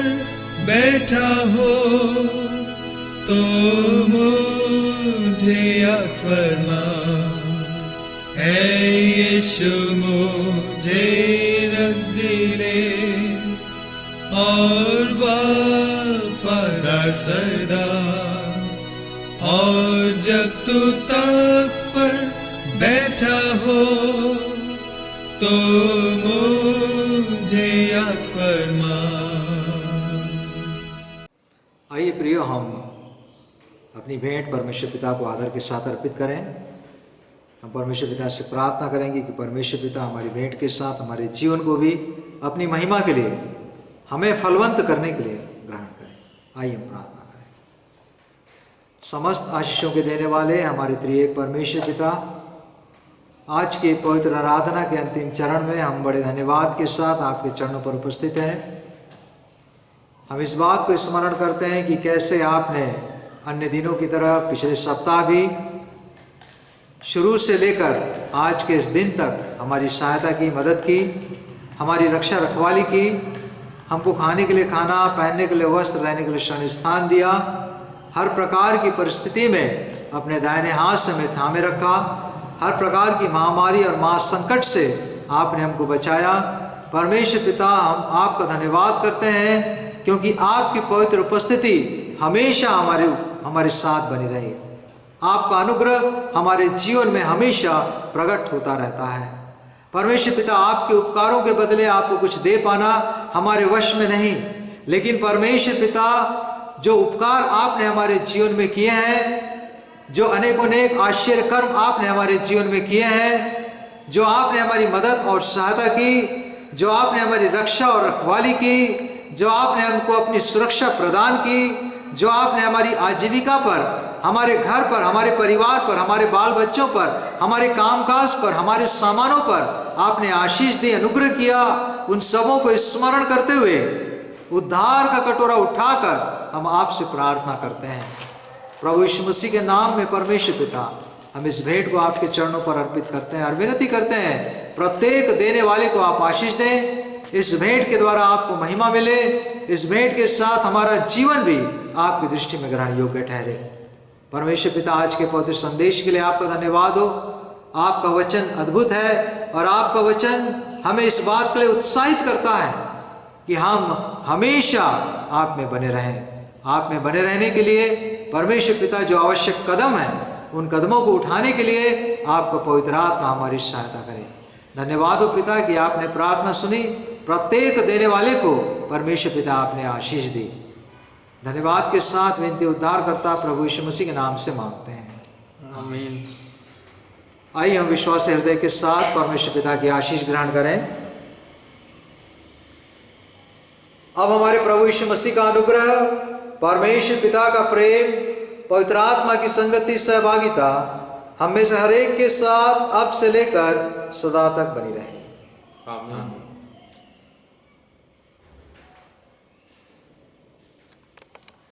बैठा हो तो मुझे याद फरमा, ऐ यीशु मुझे रख दिले और वफादार सदा, और जब तू तख्त पर बैठा हो तो मुझे याद फरमा। आइए प्रियो, हम अपनी भेंट परमेश्वर पिता को आदर के साथ अर्पित करें। हम परमेश्वर पिता से प्रार्थना करेंगे कि परमेश्वर पिता हमारी भेंट के साथ हमारे जीवन को भी अपनी महिमा के लिए, हमें फलवंत करने के लिए ग्रहण करें। आइए हम प्रार्थना करें। समस्त आशीषों के देने वाले हमारे त्रिएक परमेश्वर पिता, आज के पवित्र आराधना के अंतिम चरण में हम बड़े धन्यवाद के साथ आपके चरणों पर उपस्थित हैं। हम इस बात को स्मरण करते हैं कि कैसे आपने अन्य दिनों की तरह पिछले सप्ताह भी शुरू से लेकर आज के इस दिन तक हमारी सहायता की, मदद की, हमारी रक्षा रखवाली की, हमको खाने के लिए खाना, पहनने के लिए वस्त्र, रहने के लिए शरण स्थान दिया। हर प्रकार की परिस्थिति में अपने दाहिने हाथ से हमें थामे रखा। हर प्रकार की महामारी और महासंकट से आपने हमको बचाया। परमेश्वर पिता, हम आपका धन्यवाद करते हैं क्योंकि आपकी पवित्र उपस्थिति हमेशा हमारे साथ बनी रही। आपका अनुग्रह हमारे जीवन में हमेशा प्रकट होता रहता है। परमेश्वर पिता, आपके उपकारों के बदले आपको कुछ दे पाना हमारे वश में नहीं, लेकिन परमेश्वर पिता, जो उपकार आपने हमारे जीवन में किए हैं, जो अनेक आश्चर्य कर्म आपने हमारे जीवन में किए हैं, जो आपने हमारी मदद और सहायता की, जो आपने हमारी रक्षा और रखवाली की, जो आपने हमको अपनी सुरक्षा प्रदान की, जो आपने हमारी आजीविका पर, हमारे घर पर, हमारे परिवार पर, हमारे बाल बच्चों पर, हमारे कामकाज पर, हमारे सामानों पर आपने आशीष दी, अनुग्रह किया, उन सबों को स्मरण करते हुए उद्धार का कटोरा उठाकर हम आपसे प्रार्थना करते हैं। प्रभु यीशु मसीह के नाम में परमेश्वर पिता, हम इस भेंट को आपके चरणों पर अर्पित करते हैं और विनती करते हैं, प्रत्येक देने वाले को आप आशीष दें। इस भेंट के द्वारा आपको महिमा मिले। इस भेंट के साथ हमारा जीवन भी आपकी दृष्टि में ग्रहण योग्य ठहरे। परमेश्वर पिता, आज के पवित्र संदेश के लिए आपका धन्यवाद हो। आपका वचन अद्भुत है और आपका वचन हमें इस बात के लिए उत्साहित करता है कि हम हमेशा आप में बने रहें। आप में बने रहने के लिए परमेश्वर पिता, जो आवश्यक कदम है, उन कदमों को उठाने के लिए आपका पवित्र आत्मा हमारी सहायता करे। धन्यवाद हो पिता कि आपने प्रार्थना सुनी। प्रत्येक देने वाले को परमेश्वर पिता आपने आशीष दी। धन्यवाद के साथ विनती उद्धार करता प्रभु यीशु मसीह के नाम से मांगते हैं, आमीन। आइए हम विश्वास हृदय के साथ परमेश्वर पिता की आशीष ग्रहण करें। अब हमारे प्रभु यीशु मसीह का अनुग्रह, परमेश्वर पिता का प्रेम, पवित्र आत्मा की संगति, सहभागिता हम में से हर एक के साथ अब से लेकर सदा तक बनी रहे। आमीन।